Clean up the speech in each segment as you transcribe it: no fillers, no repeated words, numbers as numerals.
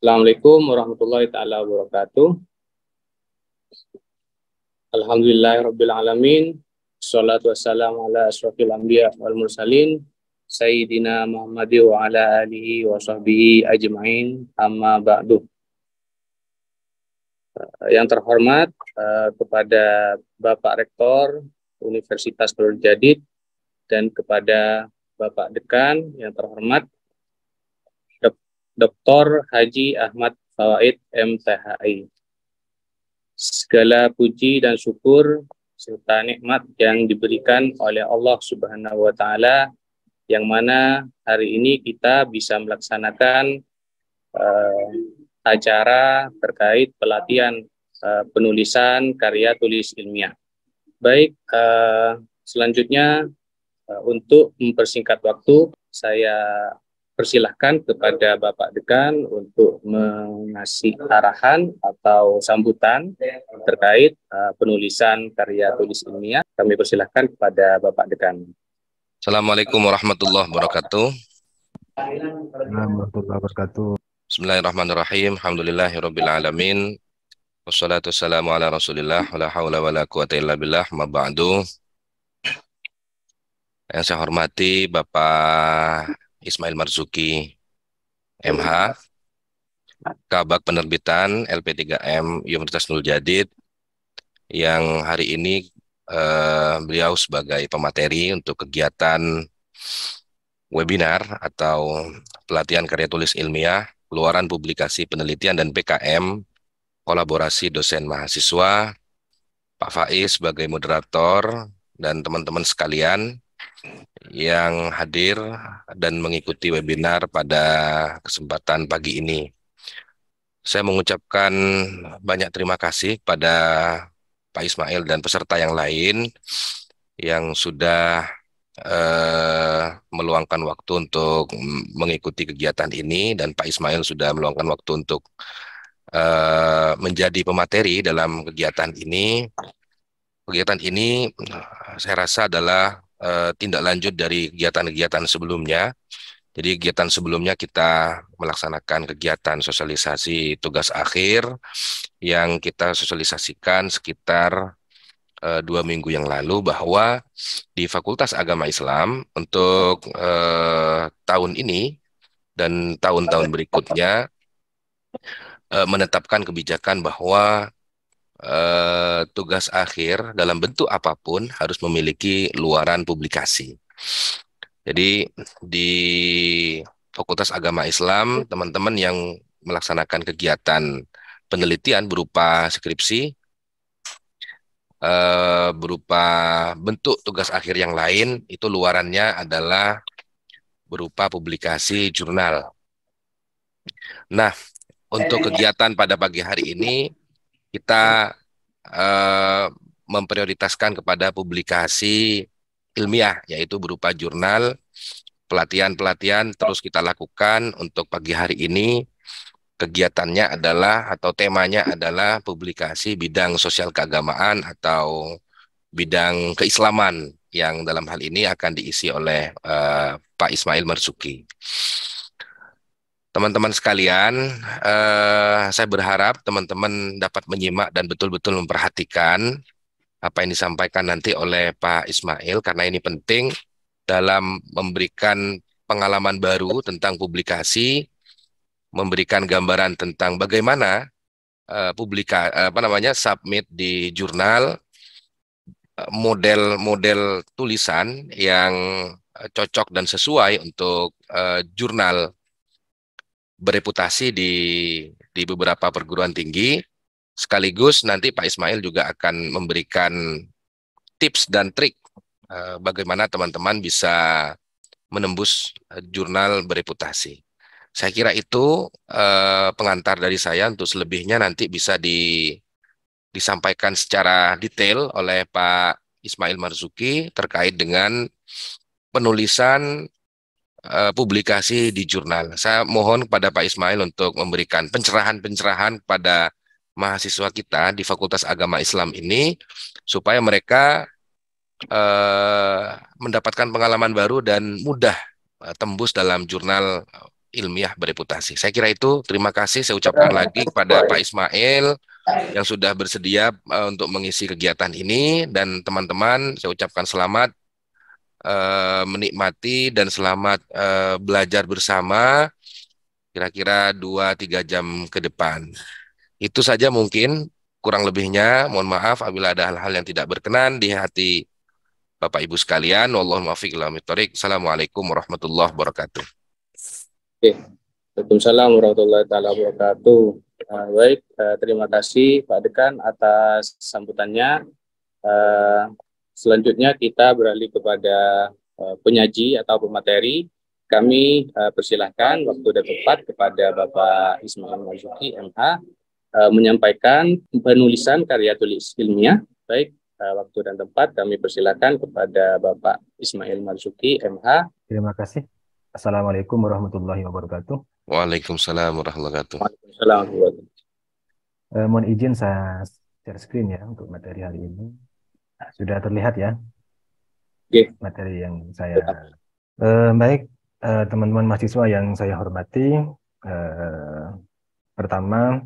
Assalamualaikum warahmatullahi taala wabarakatuh. Alhamdulillahirabbil alamin. Shalatu wassalamu ala asyrofil anbiya wal mursalin sayyidina Muhammad wa ala alihi wa sahbihi ajmain. Amma ba'du. Yang terhormat kepada Bapak Rektor Universitas Nurul Jadid dan kepada Bapak Dekan yang terhormat Dr. Haji Ahmad Fawaid MTHI. Segala puji dan syukur serta nikmat yang diberikan oleh Allah Subhanahu wa taala, yang mana hari ini kita bisa melaksanakan acara terkait pelatihan penulisan karya tulis ilmiah. Baik, selanjutnya untuk mempersingkat waktu, saya persilahkan kepada Bapak Dekan untuk mengasih arahan atau sambutan terkait penulisan karya tulis ilmiah. Kami persilahkan kepada Bapak Dekan. Assalamualaikum warahmatullahi wabarakatuh. Warahmatullahi wabarakatuh. Bismillahirrahmanirrahim. Alhamdulillahirabbil alamin. Wassalatu wassalamu ala Rasulillah wala haula wala quwata illa billah. Ma ba'du. Yang saya hormati Bapak Ismail Marzuki MH, Kabag Penerbitan LP3M Universitas Nurul Jadid, yang hari ini beliau sebagai pemateri untuk kegiatan webinar atau pelatihan karya tulis ilmiah, keluaran publikasi penelitian dan PKM, kolaborasi dosen mahasiswa, Pak Faiz sebagai moderator, dan teman-teman sekalian yang hadir dan mengikuti webinar pada kesempatan pagi ini. Saya mengucapkan banyak terima kasih pada Pak Ismail dan peserta yang lain yang sudah meluangkan waktu untuk mengikuti kegiatan ini, dan Pak Ismail sudah meluangkan waktu untuk menjadi pemateri dalam kegiatan ini. Kegiatan ini saya rasa adalah tindak lanjut dari kegiatan-kegiatan sebelumnya. Jadi kegiatan sebelumnya kita melaksanakan kegiatan sosialisasi tugas akhir yang kita sosialisasikan sekitar 2 minggu yang lalu, bahwa di Fakultas Agama Islam untuk tahun ini dan tahun-tahun berikutnya menetapkan kebijakan bahwa tugas akhir dalam bentuk apapun harus memiliki luaran publikasi. Jadi di Fakultas Agama Islam, teman-teman yang melaksanakan kegiatan penelitian berupa skripsi, berupa bentuk tugas akhir yang lain, itu luarannya adalah berupa publikasi jurnal. Nah, untuk kegiatan pada pagi hari ini, kita memprioritaskan kepada publikasi ilmiah, yaitu berupa jurnal. Pelatihan-pelatihan terus kita lakukan. Untuk pagi hari ini, kegiatannya adalah atau temanya adalah publikasi bidang sosial keagamaan atau bidang keislaman, yang dalam hal ini akan diisi oleh Pak Ismail Marzuki. Teman-teman sekalian, saya berharap teman-teman dapat menyimak dan betul-betul memperhatikan apa yang disampaikan nanti oleh Pak Ismail, karena ini penting dalam memberikan pengalaman baru tentang publikasi, memberikan gambaran tentang bagaimana submit di jurnal, model-model tulisan yang cocok dan sesuai untuk jurnal bereputasi di beberapa perguruan tinggi. Sekaligus nanti Pak Ismail juga akan memberikan tips dan trik bagaimana teman-teman bisa menembus jurnal bereputasi. Saya kira itu pengantar dari saya. Untuk selebihnya nanti bisa disampaikan secara detail oleh Pak Ismail Marzuki terkait dengan penulisan publikasi di jurnal. Saya mohon kepada Pak Ismail untuk memberikan pencerahan-pencerahan kepada mahasiswa kita di Fakultas Agama Islam ini, supaya mereka mendapatkan pengalaman baru dan mudah tembus dalam jurnal ilmiah bereputasi. Saya kira itu. Terima kasih saya ucapkan lagi kepada Pak Ismail yang sudah bersedia untuk mengisi kegiatan ini, dan teman-teman saya ucapkan selamat menikmati dan selamat belajar bersama kira-kira 2-3 jam ke depan. Itu saja mungkin, kurang lebihnya mohon maaf apabila ada hal-hal yang tidak berkenan di hati Bapak Ibu sekalian. Wallahul muwaffiq ila aqwamit thoriq. Assalamualaikum warahmatullahi wabarakatuh. Oke. Waalaikumsalam warahmatullahi taala wabarakatuh. Baik, terima kasih Pak Dekan atas sambutannya. Selanjutnya kita beralih kepada penyaji atau pemateri. Kami persilahkan waktu dan tempat kepada Bapak Ismail Marzuki MH menyampaikan penulisan karya tulis ilmiah. Baik, waktu dan tempat kami persilahkan kepada Bapak Ismail Marzuki MH. Terima kasih. Assalamualaikum warahmatullahi wabarakatuh. Waalaikumsalam warahmatullahi wabarakatuh. Waalaikumsalam warahmatullahi wabarakatuh. Mohon izin saya share screen ya untuk materi hari ini. Sudah terlihat ya Oke. materi yang saya. Baik, teman-teman mahasiswa yang saya hormati. Pertama,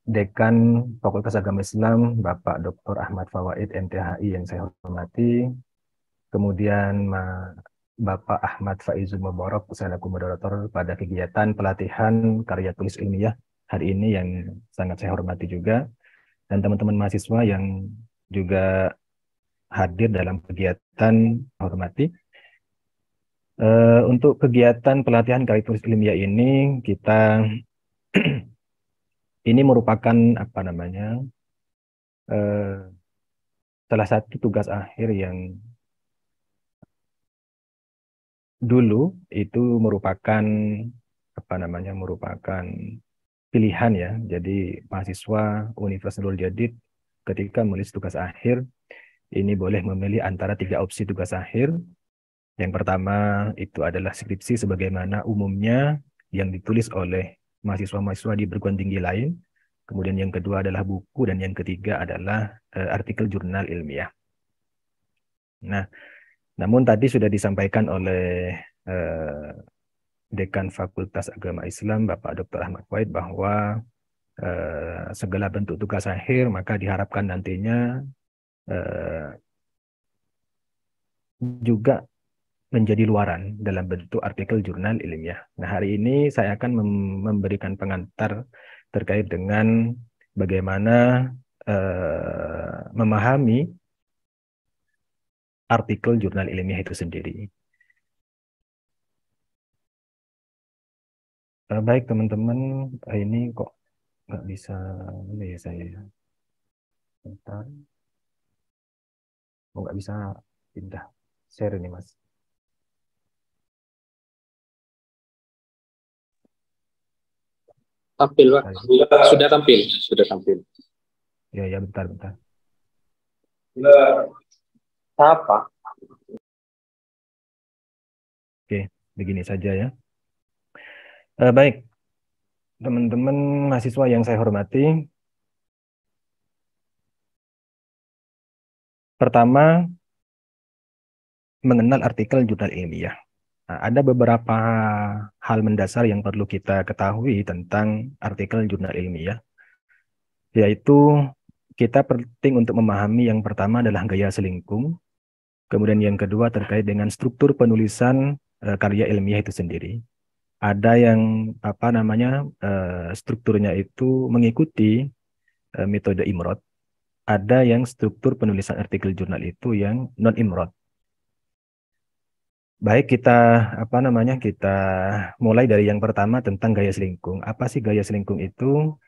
Dekan Fakultas Agama Islam Bapak Dr. Ahmad Fawaid MTHI yang saya hormati. Kemudian Bapak Ahmad Faizul Mubarak selaku moderator pada kegiatan pelatihan karya tulis ilmiah hari ini yang sangat saya hormati juga, dan teman-teman mahasiswa yang juga hadir dalam kegiatan hormati. Untuk kegiatan pelatihan karya tulis ilmiah ini kita ini merupakan salah satu tugas akhir yang dulu itu merupakan merupakan pilihan ya. Jadi mahasiswa Universitas Nurul Jadid ketika menulis tugas akhir ini boleh memilih antara 3 opsi tugas akhir. Yang pertama itu adalah skripsi sebagaimana umumnya yang ditulis oleh mahasiswa-mahasiswa di perguruan tinggi lain. Kemudian yang kedua adalah buku, dan yang ketiga adalah artikel jurnal ilmiah. Nah, namun tadi sudah disampaikan oleh Dekan Fakultas Agama Islam Bapak Dr. Ahmad Fawaid bahwa segala bentuk tugas akhir maka diharapkan nantinya juga menjadi luaran dalam bentuk artikel jurnal ilmiah. Nah, hari ini saya akan memberikan pengantar terkait dengan bagaimana memahami artikel jurnal ilmiah itu sendiri. Baik teman-teman, ini kok nggak bisa ya saya. Bentar. Oh, nggak bisa pindah share ini Mas. Tampil, Pak. Sudah tampil. Ya, bentar. Apa? Oke, begini saja ya. Baik, teman-teman mahasiswa yang saya hormati. Pertama, mengenal artikel jurnal ilmiah. Nah, ada beberapa hal mendasar yang perlu kita ketahui tentang artikel jurnal ilmiah, yaitu kita penting untuk memahami yang pertama adalah gaya selingkung, kemudian yang kedua terkait dengan struktur penulisan karya ilmiah itu sendiri. Ada yang strukturnya itu mengikuti metode Imrod, ada yang struktur penulisan artikel jurnal itu yang non Imrod. Baik, kita kita mulai dari yang pertama tentang gaya selingkung. Apa sih gaya selingkung itu?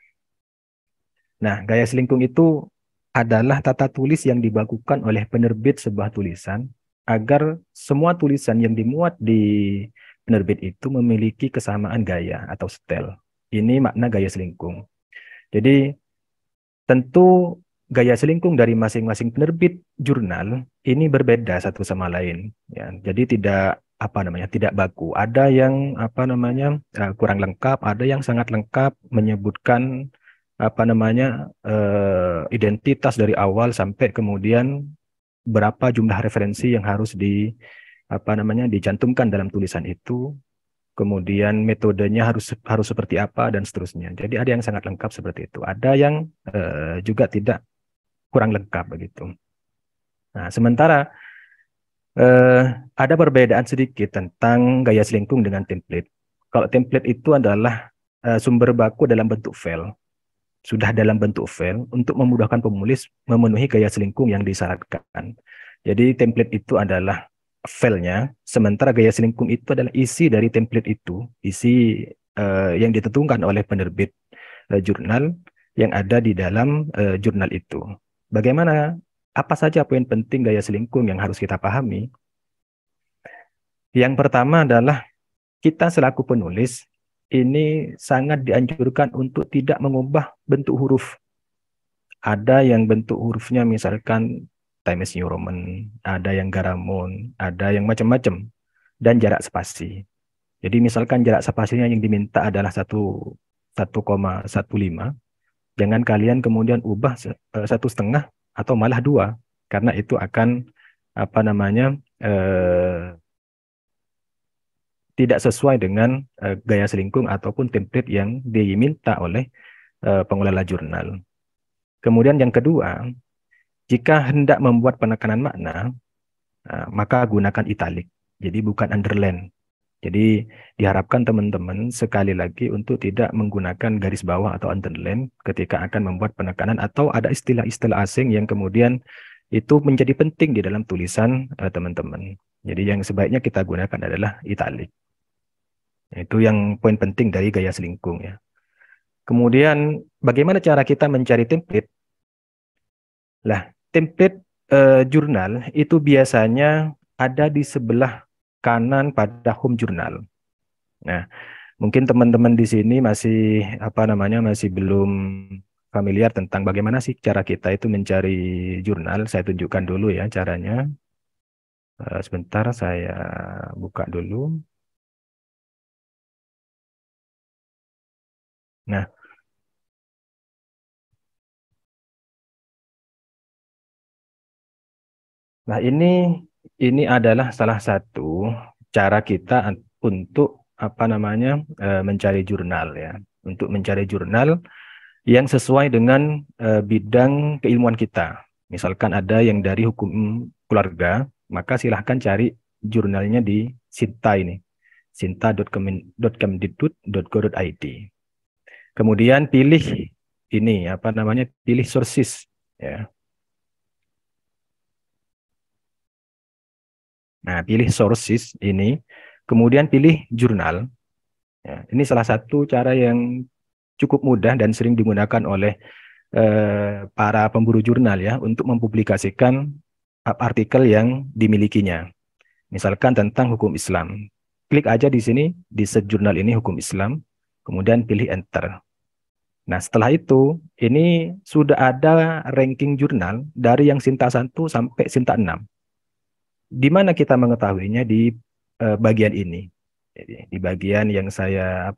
Nah, gaya selingkung itu adalah tata tulis yang dibakukan oleh penerbit sebuah tulisan agar semua tulisan yang dimuat di penerbit itu memiliki kesamaan gaya atau style. Ini makna gaya selingkung. Jadi tentu gaya selingkung dari masing-masing penerbit jurnal ini berbeda satu sama lain. Ya, jadi tidak tidak baku. Ada yang kurang lengkap, ada yang sangat lengkap menyebutkan identitas dari awal sampai kemudian berapa jumlah referensi yang harus dicantumkan dalam tulisan itu. kemudian metodenya harus seperti apa dan seterusnya. Jadi ada yang sangat lengkap seperti itu. Ada yang juga tidak kurang lengkap begitu. Nah, sementara ada perbedaan sedikit tentang gaya selingkung dengan template. Kalau template itu adalah sumber baku dalam bentuk file, sudah dalam bentuk file untuk memudahkan penulis memenuhi gaya selingkung yang disyaratkan. Jadi template itu adalah filenya, sementara gaya selingkung itu adalah isi dari template itu, isi yang ditentukan oleh penerbit jurnal yang ada di dalam jurnal itu. Bagaimana, apa saja poin penting gaya selingkung yang harus kita pahami? Yang pertama adalah kita selaku penulis ini sangat dianjurkan untuk tidak mengubah bentuk huruf. Ada yang bentuk hurufnya misalkan Times New Roman, ada yang Garamond, ada yang macam-macam, dan jarak spasi. Jadi misalkan jarak spasinya yang diminta adalah 1,15, jangan kalian kemudian ubah 1,5 atau malah 2, karena itu akan tidak sesuai dengan gaya selingkung ataupun template yang diminta oleh pengelola jurnal. Kemudian yang kedua, jika hendak membuat penekanan makna, maka gunakan italic, jadi bukan underline. Jadi diharapkan teman-teman sekali lagi untuk tidak menggunakan garis bawah atau underline ketika akan membuat penekanan, atau ada istilah-istilah asing yang kemudian itu menjadi penting di dalam tulisan teman-teman. Jadi yang sebaiknya kita gunakan adalah italic. Itu yang poin penting dari gaya selingkung ya. Kemudian bagaimana cara kita mencari template? Lah, template jurnal itu biasanya ada di sebelah kanan pada home jurnal. Nah, mungkin teman-teman di sini masih masih belum familiar tentang bagaimana sih cara kita itu mencari jurnal. Saya tunjukkan dulu ya caranya. Sebentar saya buka dulu. Nah, ini adalah salah satu cara kita untuk mencari jurnal ya, untuk mencari jurnal yang sesuai dengan bidang keilmuan kita. Misalkan ada yang dari hukum keluarga, maka silahkan cari jurnalnya di Sinta ini, sinta.kemdikbud.go.id. Kemudian pilih ini pilih sources ya. Nah, pilih sources ini, kemudian pilih jurnal. Ya, ini salah satu cara yang cukup mudah dan sering digunakan oleh para pemburu jurnal ya untuk mempublikasikan artikel yang dimilikinya. Misalkan tentang hukum Islam. Klik aja di sini, di set jurnal ini hukum Islam, kemudian pilih enter. Nah, setelah itu, ini sudah ada ranking jurnal dari yang Sinta 1 sampai Sinta 6. Di mana kita mengetahuinya? Di bagian ini. Jadi, di bagian yang saya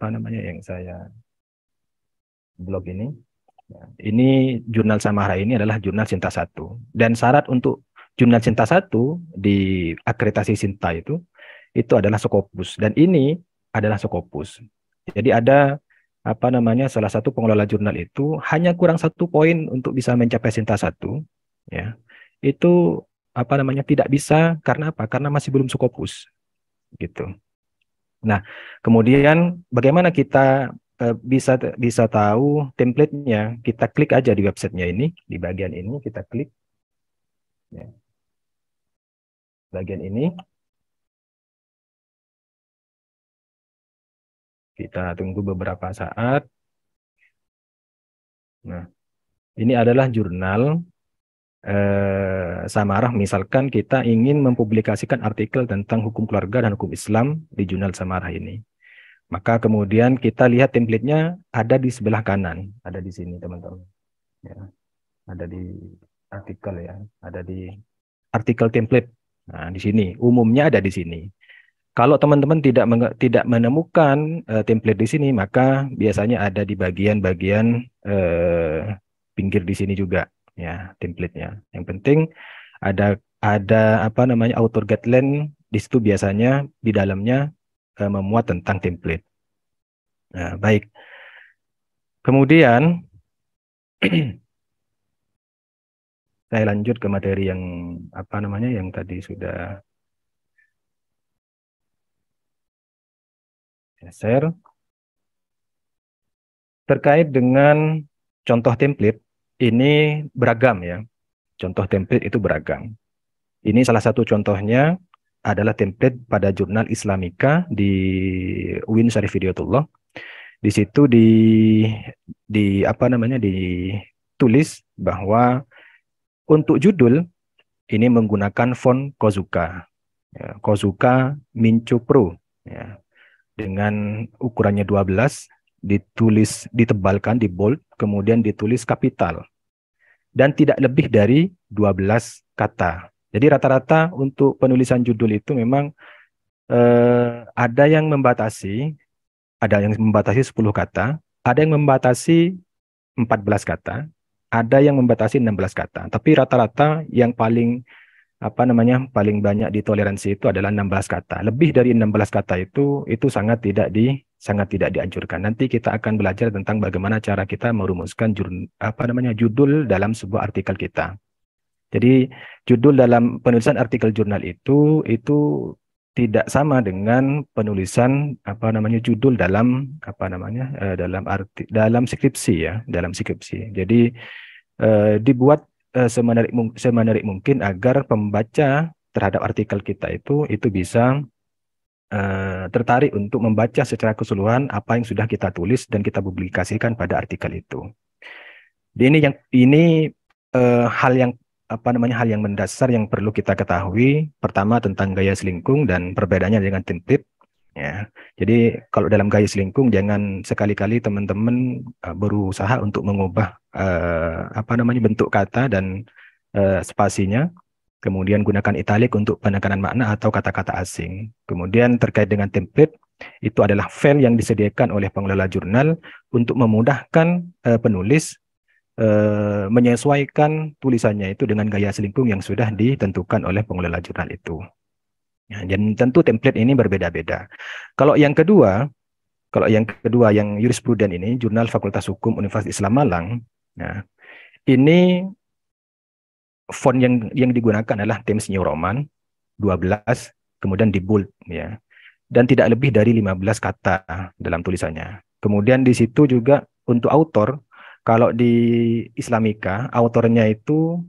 blog ini. Nah, ini jurnal Samara ini adalah jurnal Sinta 1. Dan syarat untuk jurnal Sinta 1 di akreditasi Sinta itu adalah Scopus. Dan ini adalah Scopus. Jadi ada salah satu pengelola jurnal itu hanya kurang 1 poin untuk bisa mencapai Sinta 1 ya. Itu tidak bisa karena apa? Karena masih belum Scopus gitu. Nah, kemudian bagaimana kita bisa tahu template-nya? Kita klik aja di websitenya ini, di bagian ini kita klik ya. Bagian ini kita tunggu beberapa saat. Nah, ini adalah jurnal Samarah. Misalkan kita ingin mempublikasikan artikel tentang hukum keluarga dan hukum Islam di jurnal Samarah ini, maka kemudian kita lihat template-nya ada di sebelah kanan, ada di sini teman-teman ya, ada di artikel ya, ada di artikel template. Nah, di sini umumnya ada di sini. Kalau teman-teman tidak menemukan template di sini, maka biasanya ada di bagian-bagian pinggir di sini juga ya template-nya. Yang penting ada author guideline di situ, biasanya di dalamnya memuat tentang template. Nah, baik. Kemudian saya lanjut ke materi yang yang tadi sudah saya share. Terkait dengan contoh template, ini beragam ya. Contoh template itu beragam. Ini salah satu contohnya adalah template pada jurnal Islamika di UIN Syarif Hidayatullah. Di situ ditulis bahwa untuk judul ini menggunakan font Kozuka. Ya, Kozuka Mincho Pro ya. Dengan ukurannya 12, ditebalkan di bold, kemudian ditulis kapital. Dan tidak lebih dari 12 kata. Jadi rata-rata untuk penulisan judul itu memang ada yang membatasi 10 kata, ada yang membatasi 14 kata, ada yang membatasi 16 kata. Tapi rata-rata yang paling paling banyak ditoleransi itu adalah 16 kata. Lebih dari 16 kata itu sangat tidak dianjurkan. Nanti kita akan belajar tentang bagaimana cara kita merumuskan judul dalam sebuah artikel kita. Jadi judul dalam penulisan artikel jurnal itu tidak sama dengan penulisan judul dalam dalam skripsi ya, dalam skripsi. Jadi dibuat semenarik mungkin agar pembaca terhadap artikel kita itu bisa tertarik untuk membaca secara keseluruhan apa yang sudah kita tulis dan kita publikasikan pada artikel itu. Ini hal yang hal yang mendasar yang perlu kita ketahui. Pertama tentang gaya selingkung dan perbedaannya dengan template. Ya, jadi kalau dalam gaya selingkung jangan sekali-kali teman-teman berusaha untuk mengubah bentuk kata dan spasinya, kemudian gunakan italik untuk penekanan makna atau kata-kata asing. Kemudian terkait dengan template, itu adalah file yang disediakan oleh pengelola jurnal untuk memudahkan penulis menyesuaikan tulisannya itu dengan gaya selingkung yang sudah ditentukan oleh pengelola jurnal itu. Ya, dan tentu template ini berbeda-beda. Kalau yang kedua yang jurispruden ini, Jurnal Fakultas Hukum Universitas Islam Malang, nah, ini font yang digunakan adalah Times New Roman 12, kemudian di bold ya. Dan tidak lebih dari 15 kata dalam tulisannya. Kemudian di situ juga untuk autor, kalau di Islamika, autornya itu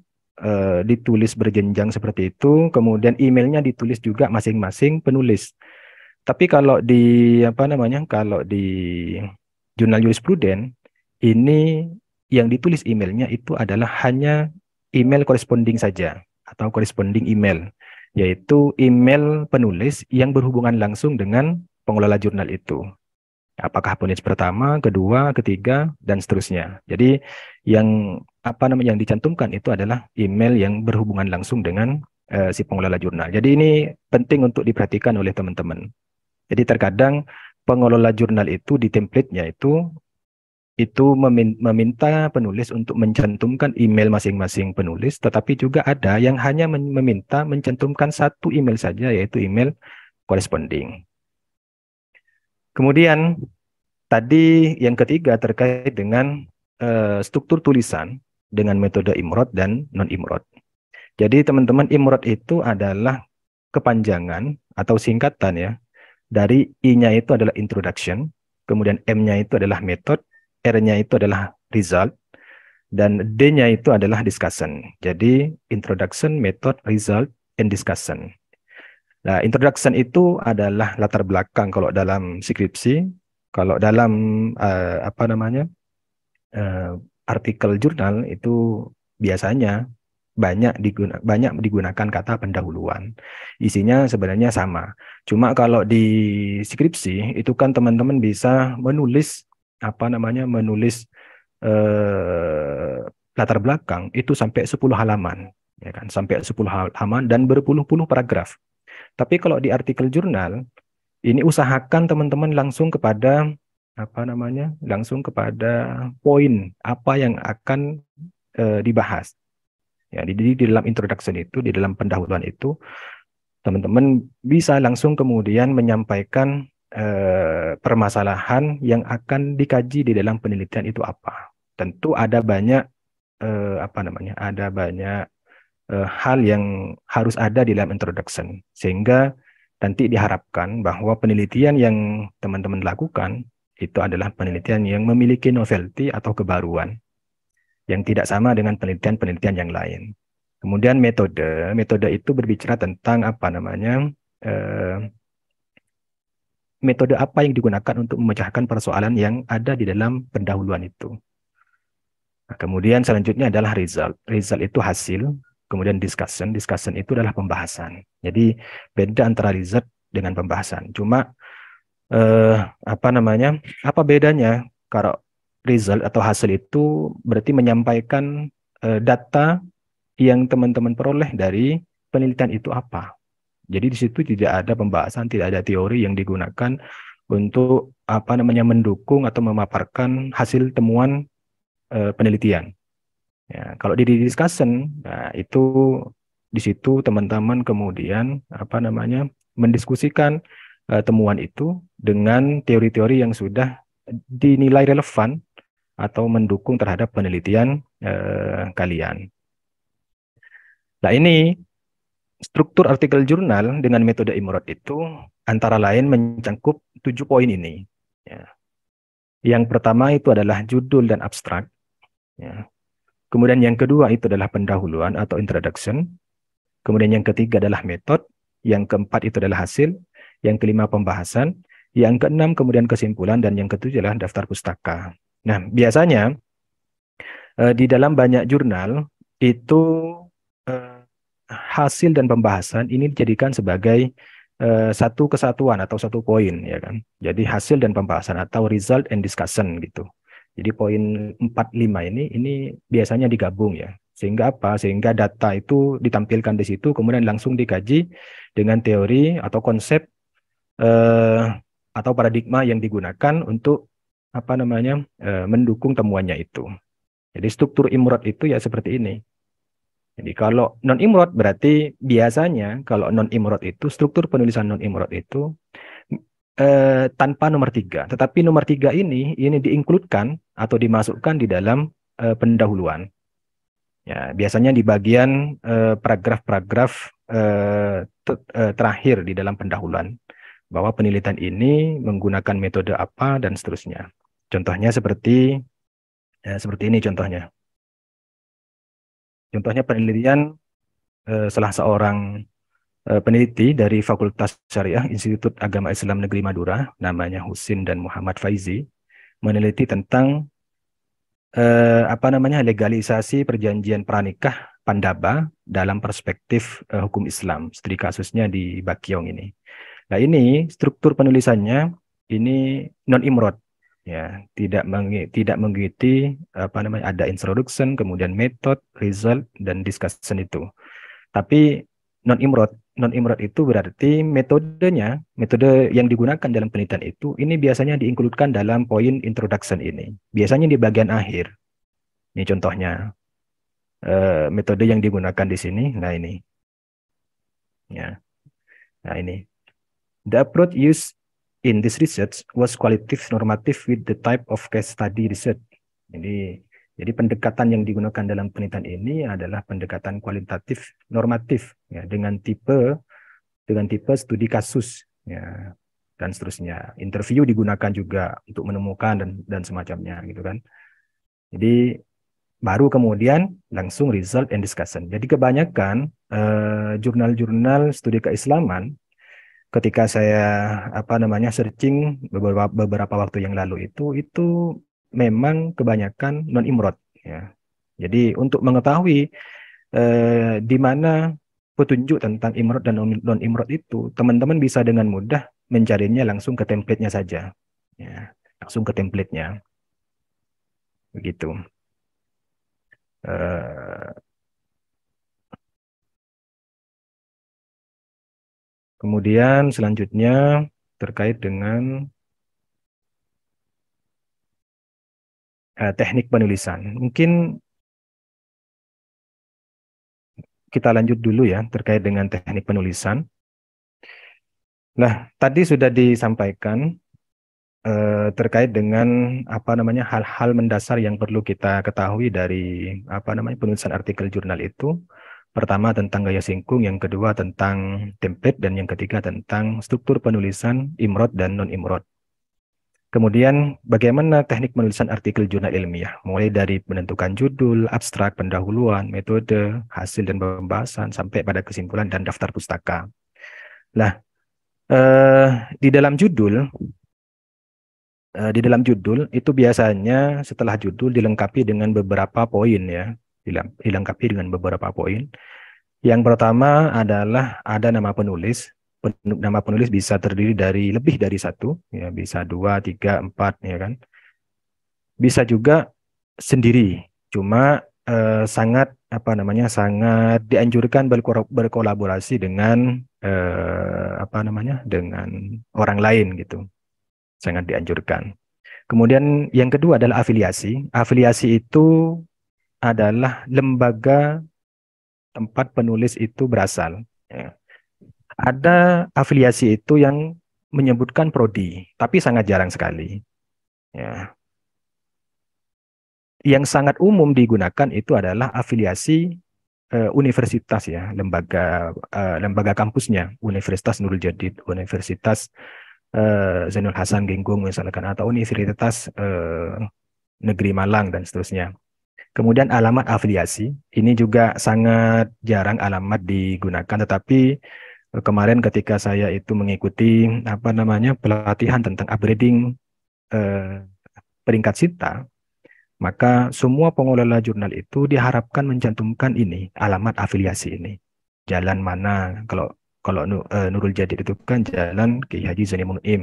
ditulis berjenjang seperti itu, kemudian emailnya ditulis juga masing-masing penulis. Tapi kalau di kalau di jurnal jurispruden ini yang ditulis emailnya itu adalah hanya email corresponding saja atau corresponding email, yaitu email penulis yang berhubungan langsung dengan pengelola jurnal itu. Apakah penulis pertama, kedua, ketiga, dan seterusnya. Jadi yang yang dicantumkan itu adalah email yang berhubungan langsung dengan si pengelola jurnal. Jadi ini penting untuk diperhatikan oleh teman-teman. Jadi terkadang pengelola jurnal itu di template-nya itu meminta penulis untuk mencantumkan email masing-masing penulis, tetapi juga ada yang hanya meminta mencantumkan satu email saja, yaitu email corresponding. Kemudian tadi yang ketiga terkait dengan struktur tulisan dengan metode imrod dan non-imrod. Jadi teman-teman, imrod itu adalah kepanjangan atau singkatan ya. Dari I-nya itu adalah introduction, kemudian M-nya itu adalah method, R-nya itu adalah result, dan D-nya itu adalah discussion. Jadi introduction, method, result, and discussion. Nah, introduction itu adalah latar belakang kalau dalam skripsi. Kalau dalam artikel jurnal itu biasanya banyak digunakan kata pendahuluan. Isinya sebenarnya sama. Cuma kalau di skripsi itu kan teman-teman bisa menulis latar belakang itu sampai 10 halaman, ya kan? Sampai 10 halaman dan berpuluh-puluh paragraf. Tapi kalau di artikel jurnal ini usahakan teman-teman langsung kepada poin apa yang akan dibahas. Ya, di dalam introduction itu, di dalam pendahuluan itu, teman-teman bisa langsung kemudian menyampaikan permasalahan yang akan dikaji di dalam penelitian itu apa. Tentu ada banyak ada banyak hal yang harus ada di dalam introduction, sehingga nanti diharapkan bahwa penelitian yang teman-teman lakukan itu adalah penelitian yang memiliki novelty atau kebaruan yang tidak sama dengan penelitian-penelitian yang lain. Kemudian metode itu berbicara tentang metode apa yang digunakan untuk memecahkan persoalan yang ada di dalam pendahuluan itu. Nah, kemudian selanjutnya adalah result. Result itu hasil. Kemudian discussion. Discussion itu adalah pembahasan. Jadi beda antara result dengan pembahasan. Cuma apa bedanya? Kalau result atau hasil itu berarti menyampaikan data yang teman-teman peroleh dari penelitian itu apa. Jadi di situ tidak ada pembahasan, tidak ada teori yang digunakan untuk mendukung atau memaparkan hasil temuan penelitian. Ya, kalau di discussion, nah itu di situ teman-teman kemudian mendiskusikan temuan itu dengan teori-teori yang sudah dinilai relevan atau mendukung terhadap penelitian kalian. Nah, ini struktur artikel jurnal dengan metode Imrod itu antara lain mencangkup 7 poin ini. Ya. Yang pertama itu adalah judul dan abstrak. Ya. Kemudian yang kedua itu adalah pendahuluan atau introduction. Kemudian yang ketiga adalah metode. Yang keempat itu adalah hasil. Yang kelima pembahasan. Yang keenam kemudian kesimpulan. Dan yang ketujuh adalah daftar pustaka. Nah, biasanya di dalam banyak jurnal itu hasil dan pembahasan ini dijadikan sebagai satu kesatuan atau satu poin, ya kan. Jadi hasil dan pembahasan atau result and discussion gitu. Jadi poin 4, 5 ini biasanya digabung ya. Sehingga apa? Sehingga data itu ditampilkan di situ kemudian langsung dikaji dengan teori atau konsep atau paradigma yang digunakan untuk mendukung temuannya itu. Jadi struktur Imrod itu ya seperti ini. Jadi kalau non-Imrod berarti biasanya kalau non-Imrod itu struktur penulisan non-Imrod itu tanpa nomor 3. Tetapi nomor 3 ini diinkludkan atau dimasukkan di dalam pendahuluan. Ya, biasanya di bagian paragraf-paragraf terakhir di dalam pendahuluan. Bahwa penelitian ini menggunakan metode apa dan seterusnya. Contohnya seperti ini contohnya. Contohnya penelitian salah seorang peneliti dari Fakultas Syariah Institut Agama Islam Negeri Madura, namanya Husin dan Muhammad Faizi, meneliti tentang legalisasi perjanjian pranikah Pandaba dalam perspektif hukum Islam. Studi kasusnya di Bakyong ini. Nah, ini struktur penulisannya ini non-Imrod. Ya, tidak mengikuti ada introduction, kemudian method, result dan discussion itu. Tapi non-Imrod itu berarti metode yang digunakan dalam penelitian itu ini biasanya diinkludkan dalam poin introduction ini. Biasanya di bagian akhir. Ini contohnya metode yang digunakan di sini. Nah, ini. Ya. Nah, ini. The approach used in this research was qualitative normative with the type of case study research. Jadi pendekatan yang digunakan dalam penelitian ini adalah pendekatan kualitatif normatif ya, dengan tipe studi kasus ya, dan seterusnya. Interview digunakan juga untuk menemukan dan semacamnya gitu kan. Jadi baru kemudian langsung result and discussion. Jadi kebanyakan jurnal-jurnal studi keislaman ketika saya searching beberapa waktu yang lalu itu memang kebanyakan non-Imrod ya. Jadi untuk mengetahui di mana petunjuk tentang Imrod dan non-Imrod itu, teman-teman bisa dengan mudah mencarinya langsung ke template-nya saja. Ya, langsung ke template-nya. Begitu. Kemudian selanjutnya terkait dengan teknik penulisan. Mungkin kita lanjut dulu ya terkait dengan teknik penulisan. Nah, tadi sudah disampaikan terkait dengan hal-hal mendasar yang perlu kita ketahui dari penulisan artikel jurnal itu. Pertama tentang gaya singkung, yang kedua tentang template, dan yang ketiga tentang struktur penulisan imrod dan non-imrod. Kemudian bagaimana teknik penulisan artikel jurnal ilmiah, mulai dari menentukan judul, abstrak, pendahuluan, metode, hasil dan pembahasan, sampai pada kesimpulan dan daftar pustaka. Nah, di dalam judul itu biasanya setelah judul dilengkapi dengan beberapa poin ya, dilengkapi dengan beberapa poin. Yang pertama adalah ada nama penulis. Nama penulis bisa terdiri dari lebih dari satu, ya bisa 2, 3, 4, ya kan. Bisa juga sendiri. Cuma sangat sangat dianjurkan berkolaborasi dengan dengan orang lain gitu. Sangat dianjurkan. Kemudian yang kedua adalah afiliasi. Afiliasi itu adalah lembaga tempat penulis itu berasal. Ya. Ada afiliasi itu yang menyebutkan prodi, tapi sangat jarang sekali. Ya. Yang sangat umum digunakan itu adalah afiliasi universitas ya, lembaga kampusnya, Universitas Nurul Jadid, Universitas Zainul Hasan Genggung misalkan, atau Universitas Negeri Malang dan seterusnya. Kemudian alamat afiliasi, ini juga sangat jarang alamat digunakan, tetapi kemarin ketika saya itu mengikuti pelatihan tentang upgrading peringkat SITA, maka semua pengelola jurnal itu diharapkan mencantumkan ini, alamat afiliasi ini. Jalan mana, kalau Nurul Jadid itu kan Jalan Kiai Haji Zainuddin Munim,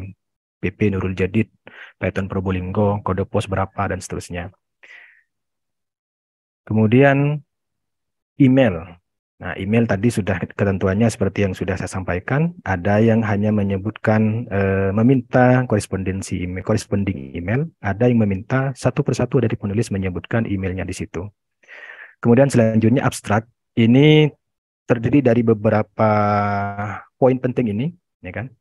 PP Nurul Jadid, Paiton Probolinggo, kode pos berapa, dan seterusnya. Kemudian email. Nah, email tadi sudah ketentuannya seperti yang sudah saya sampaikan. Ada yang hanya menyebutkan meminta korespondensi email, corresponding email. Ada yang meminta satu persatu dari penulis menyebutkan emailnya di situ. Kemudian selanjutnya abstrak. Ini terdiri dari beberapa poin penting ini, ya kan?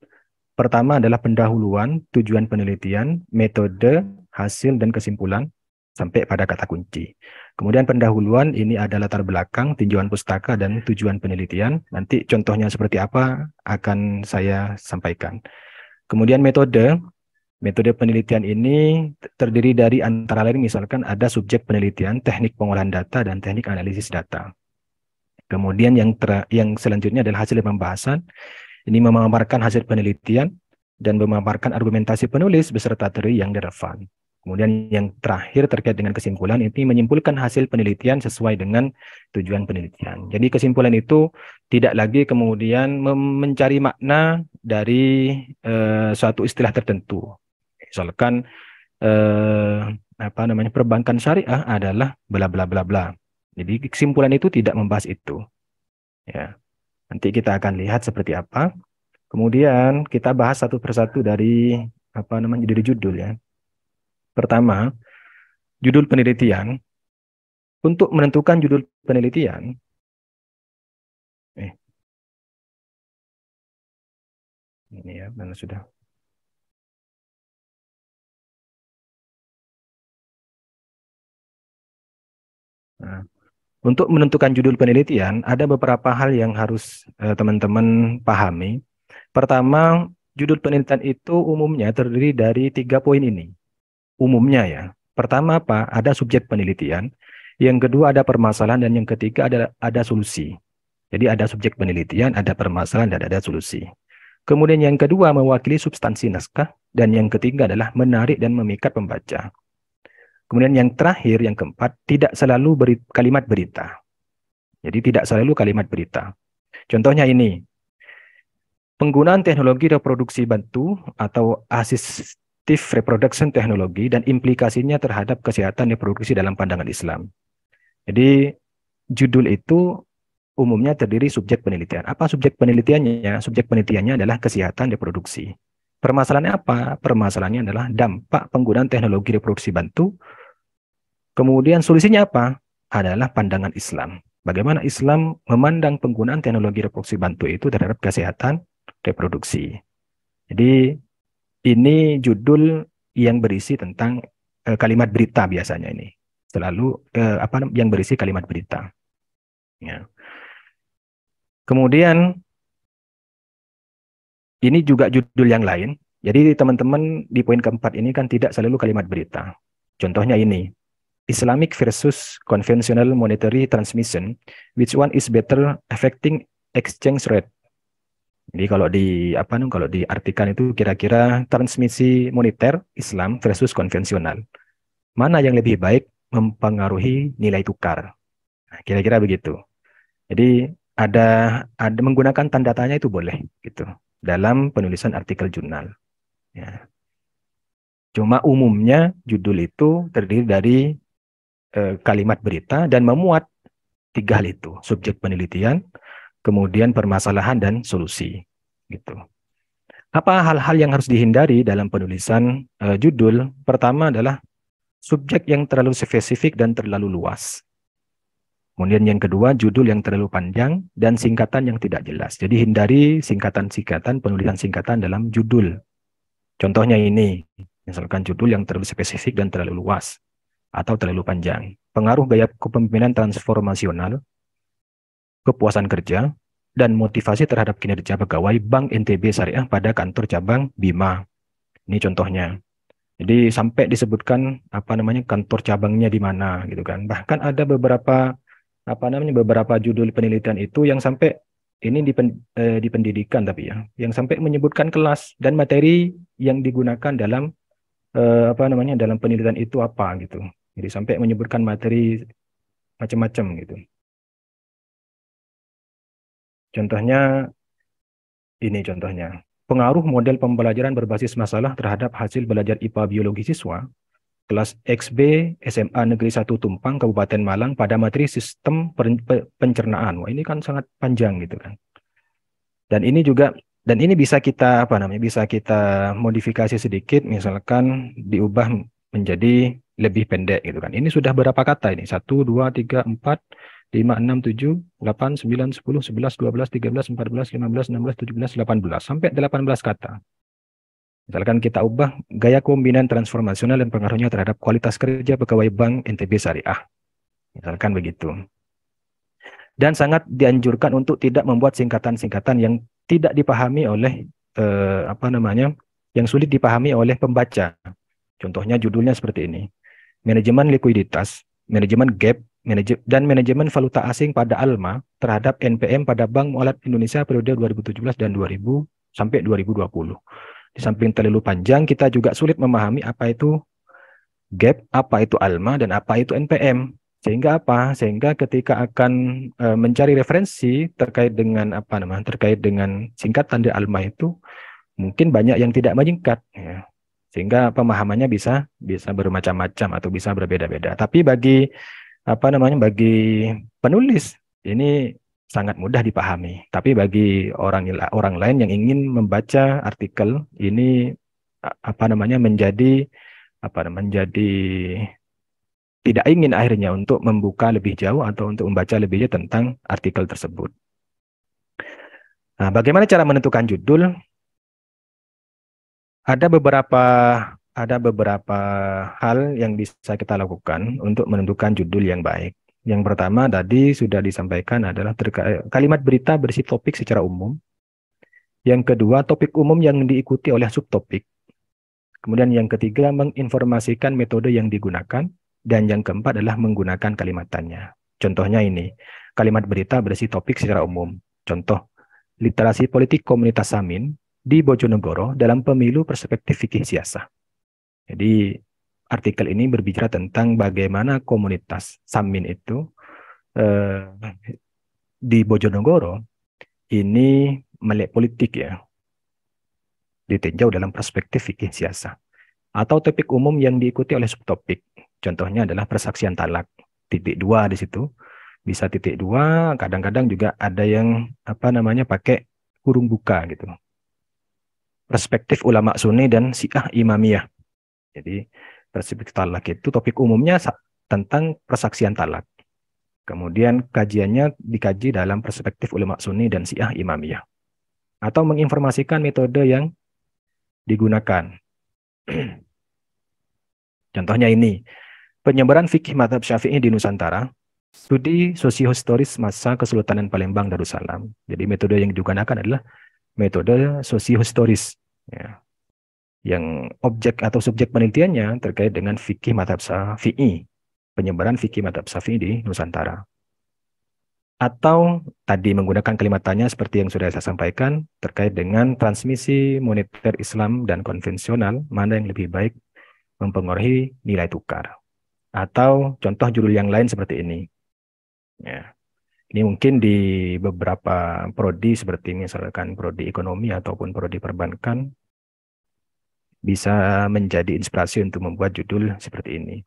Pertama adalah pendahuluan, tujuan penelitian, metode, hasil dan kesimpulan, sampai pada kata kunci. Kemudian pendahuluan ini ada latar belakang, tinjauan pustaka, dan tujuan penelitian. Nanti contohnya seperti apa akan saya sampaikan. Kemudian metode penelitian ini terdiri dari antara lain misalkan ada subjek penelitian, teknik pengolahan data, dan teknik analisis data. Kemudian yang selanjutnya adalah hasil pembahasan. Ini memaparkan hasil penelitian dan memaparkan argumentasi penulis beserta teori yang relevan. Kemudian yang terakhir terkait dengan kesimpulan, ini menyimpulkan hasil penelitian sesuai dengan tujuan penelitian. Jadi kesimpulan itu tidak lagi kemudian mencari makna dari suatu istilah tertentu. Misalkan perbankan syariah adalah bla bla bla bla. Jadi kesimpulan itu tidak membahas itu. Ya. Nanti kita akan lihat seperti apa. Kemudian kita bahas satu persatu dari dari judul ya. Pertama, judul penelitian. Untuk menentukan judul penelitian, ini ya, mana sudah. Nah, untuk menentukan judul penelitian, ada beberapa hal yang harus teman-teman pahami. Pertama, judul penelitian itu umumnya terdiri dari 3 poin ini. Umumnya ya. Pertama apa? Ada subjek penelitian. Yang kedua ada permasalahan, dan yang ketiga ada solusi. Jadi ada subjek penelitian, ada permasalahan, dan ada solusi. Kemudian yang kedua mewakili substansi naskah, dan yang ketiga adalah menarik dan memikat pembaca. Kemudian yang terakhir, yang keempat, tidak selalu kalimat berita. Jadi tidak selalu kalimat berita. Contohnya ini, penggunaan teknologi reproduksi bantu atau assistive reproduction technology dan implikasinya terhadap kesehatan reproduksi dalam pandangan Islam. Jadi judul itu umumnya terdiri subjek penelitian. Apa subjek penelitiannya? Subjek penelitiannya adalah kesehatan reproduksi. Permasalahannya apa? Permasalahannya adalah dampak penggunaan teknologi reproduksi bantu. Kemudian solusinya apa? Adalah pandangan Islam. Bagaimana Islam memandang penggunaan teknologi reproduksi bantu itu terhadap kesehatan reproduksi. Jadi ini judul yang berisi tentang kalimat berita biasanya ini. Selalu yang berisi kalimat berita. Ya. Kemudian ini juga judul yang lain. Jadi teman-teman di poin keempat ini kan tidak selalu kalimat berita. Contohnya ini, Islamic versus conventional monetary transmission, which one is better affecting exchange rate? Jadi kalau diartikan itu kira-kira transmisi moneter Islam versus konvensional. Mana yang lebih baik mempengaruhi nilai tukar? Nah, kira-kira begitu. Jadi ada menggunakan tanda tanya itu boleh gitu dalam penulisan artikel jurnal. Ya. Cuma umumnya judul itu terdiri dari kalimat berita dan memuat tiga hal itu, subjek penelitian, kemudian permasalahan dan solusi. Gitu. Apa hal-hal yang harus dihindari dalam penulisan judul? Pertama adalah subjek yang terlalu spesifik dan terlalu luas. Kemudian yang kedua, judul yang terlalu panjang dan singkatan yang tidak jelas. Jadi hindari singkatan-singkatan, penulisan singkatan dalam judul. Contohnya ini, misalkan judul yang terlalu spesifik dan terlalu luas atau terlalu panjang. Pengaruh gaya kepemimpinan transformasional, kepuasan kerja, dan motivasi terhadap kinerja pegawai Bank NTB Syariah pada kantor cabang Bima. Ini contohnya. Jadi sampai disebutkan kantor cabangnya di mana gitu kan. Bahkan ada beberapa judul penelitian itu yang sampai ini di pendidikan tapi ya, yang sampai menyebutkan kelas dan materi yang digunakan dalam dalam penelitian itu apa gitu. Jadi sampai menyebutkan materi macam-macam gitu. Contohnya ini contohnya. Pengaruh model pembelajaran berbasis masalah terhadap hasil belajar IPA biologi siswa kelas XB SMA Negeri 1 Tumpang Kabupaten Malang pada materi sistem pencernaan. Wah, ini kan sangat panjang gitu kan. Dan ini bisa kita bisa kita modifikasi sedikit, misalkan diubah menjadi lebih pendek gitu kan. Ini sudah berapa kata ini? 1 2 3 4 5 6 7 8 9 10 11 12 13 14 15 16 17 18 sampai 18 kata. Misalkan kita ubah gaya kepemimpinan transformasional dan pengaruhnya terhadap kualitas kerja pegawai Bank NTB Syariah. Misalkan begitu. Dan sangat dianjurkan untuk tidak membuat singkatan-singkatan yang tidak dipahami oleh yang sulit dipahami oleh pembaca. Contohnya judulnya seperti ini. Manajemen likuiditas, manajemen gap, dan manajemen valuta asing pada ALMA terhadap NPM pada Bank Mualaf Indonesia periode 2017 dan 2000 sampai 2020. Di samping terlalu panjang, kita juga sulit memahami apa itu gap, apa itu ALMA, dan apa itu NPM. Sehingga apa? Sehingga ketika akan mencari referensi terkait dengan terkait dengan singkatan di ALMA itu mungkin banyak yang tidak menyingkat, ya. Sehingga pemahamannya bisa bermacam-macam atau bisa berbeda-beda. Tapi bagi bagi penulis ini sangat mudah dipahami. Tapi bagi orang lain yang ingin membaca artikel ini menjadi tidak ingin akhirnya untuk membuka lebih jauh atau untuk membaca lebih jauh tentang artikel tersebut. Nah, bagaimana cara menentukan judul? Ada beberapa hal yang bisa kita lakukan untuk menentukan judul yang baik. Yang pertama tadi sudah disampaikan adalah kalimat berita berisi topik secara umum. Yang kedua, topik umum yang diikuti oleh subtopik. Kemudian yang ketiga, menginformasikan metode yang digunakan. Dan yang keempat adalah menggunakan kalimat tanya. Contohnya ini, kalimat berita berisi topik secara umum. Contoh, literasi politik komunitas Samin di Bojonegoro dalam pemilu perspektif fikih siasah. Jadi artikel ini berbicara tentang bagaimana komunitas Samin itu di Bojonegoro ini melek politik ya, ditinjau dalam perspektif fikih siasah. Atau topik umum yang diikuti oleh subtopik. Contohnya adalah persaksian talak. Titik 2 di situ. Bisa titik 2, kadang-kadang juga ada yang pakai kurung buka gitu. Perspektif ulama Sunni dan Syiah Imamiyah. Jadi perspektif talak itu topik umumnya tentang persaksian talak. Kemudian kajiannya dikaji dalam perspektif ulama Sunni dan Syiah Imamiyah. Atau menginformasikan metode yang digunakan. Contohnya ini, penyebaran fikih mazhab Syafi'i di Nusantara, studi sosiohistoris masa Kesultanan Palembang Darussalam. Jadi metode yang digunakan adalah metode sosiohistoris, ya, yang objek atau subjek penelitiannya terkait dengan fikih mazhab Syafi'i, penyebaran fikih mazhab Syafi'i di Nusantara. Atau tadi menggunakan kalimat tanya seperti yang sudah saya sampaikan terkait dengan transmisi moneter Islam dan konvensional, mana yang lebih baik mempengaruhi nilai tukar. Atau contoh judul yang lain seperti ini. Ya. Ini mungkin di beberapa prodi seperti misalkan prodi ekonomi ataupun prodi perbankan bisa menjadi inspirasi untuk membuat judul seperti ini.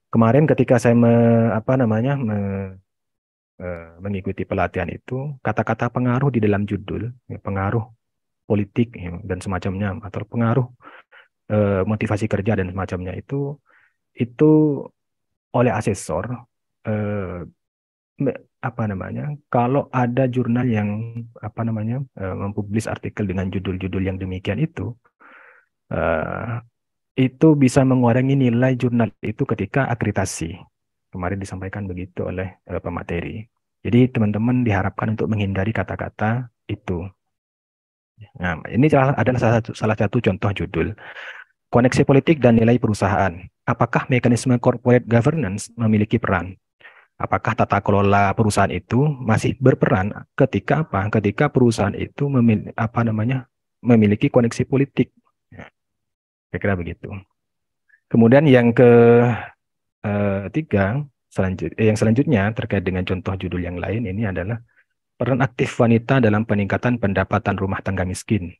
Kemarin ketika saya mengikuti pelatihan itu, kata-kata pengaruh di dalam judul, ya, pengaruh politik ya, dan semacamnya, atau pengaruh motivasi kerja dan semacamnya itu oleh asesor kalau ada jurnal yang mempublish artikel dengan judul-judul yang demikian itu bisa mengurangi nilai jurnal itu ketika akreditasi. Kemarin disampaikan begitu oleh pemateri. Jadi teman-teman diharapkan untuk menghindari kata-kata itu. Nah, ini adalah salah satu contoh judul. Koneksi politik dan nilai perusahaan. Apakah mekanisme corporate governance memiliki peran? Apakah tata kelola perusahaan itu masih berperan ketika apa? Ketika perusahaan itu memiliki koneksi politik. Ya, kira-kira begitu. Kemudian yang ketiga, yang selanjutnya terkait dengan contoh judul yang lain ini adalah peran aktif wanita dalam peningkatan pendapatan rumah tangga miskin.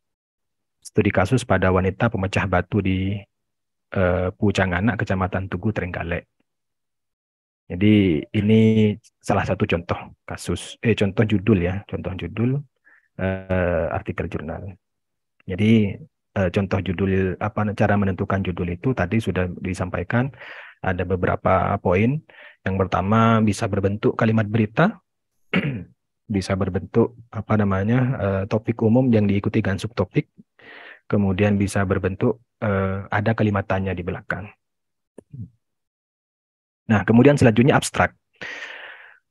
Studi kasus pada wanita pemecah batu di Pucangana, Kecamatan Tugu, Trenggalek. Jadi ini salah satu contoh kasus, contoh judul ya, artikel jurnal. Jadi contoh judul cara menentukan judul itu tadi sudah disampaikan. Ada beberapa poin. Yang pertama bisa berbentuk kalimat berita, bisa berbentuk topik umum yang diikuti dengan subtopik. Kemudian bisa berbentuk ada kalimat tanya di belakang. Nah, kemudian selanjutnya abstrak.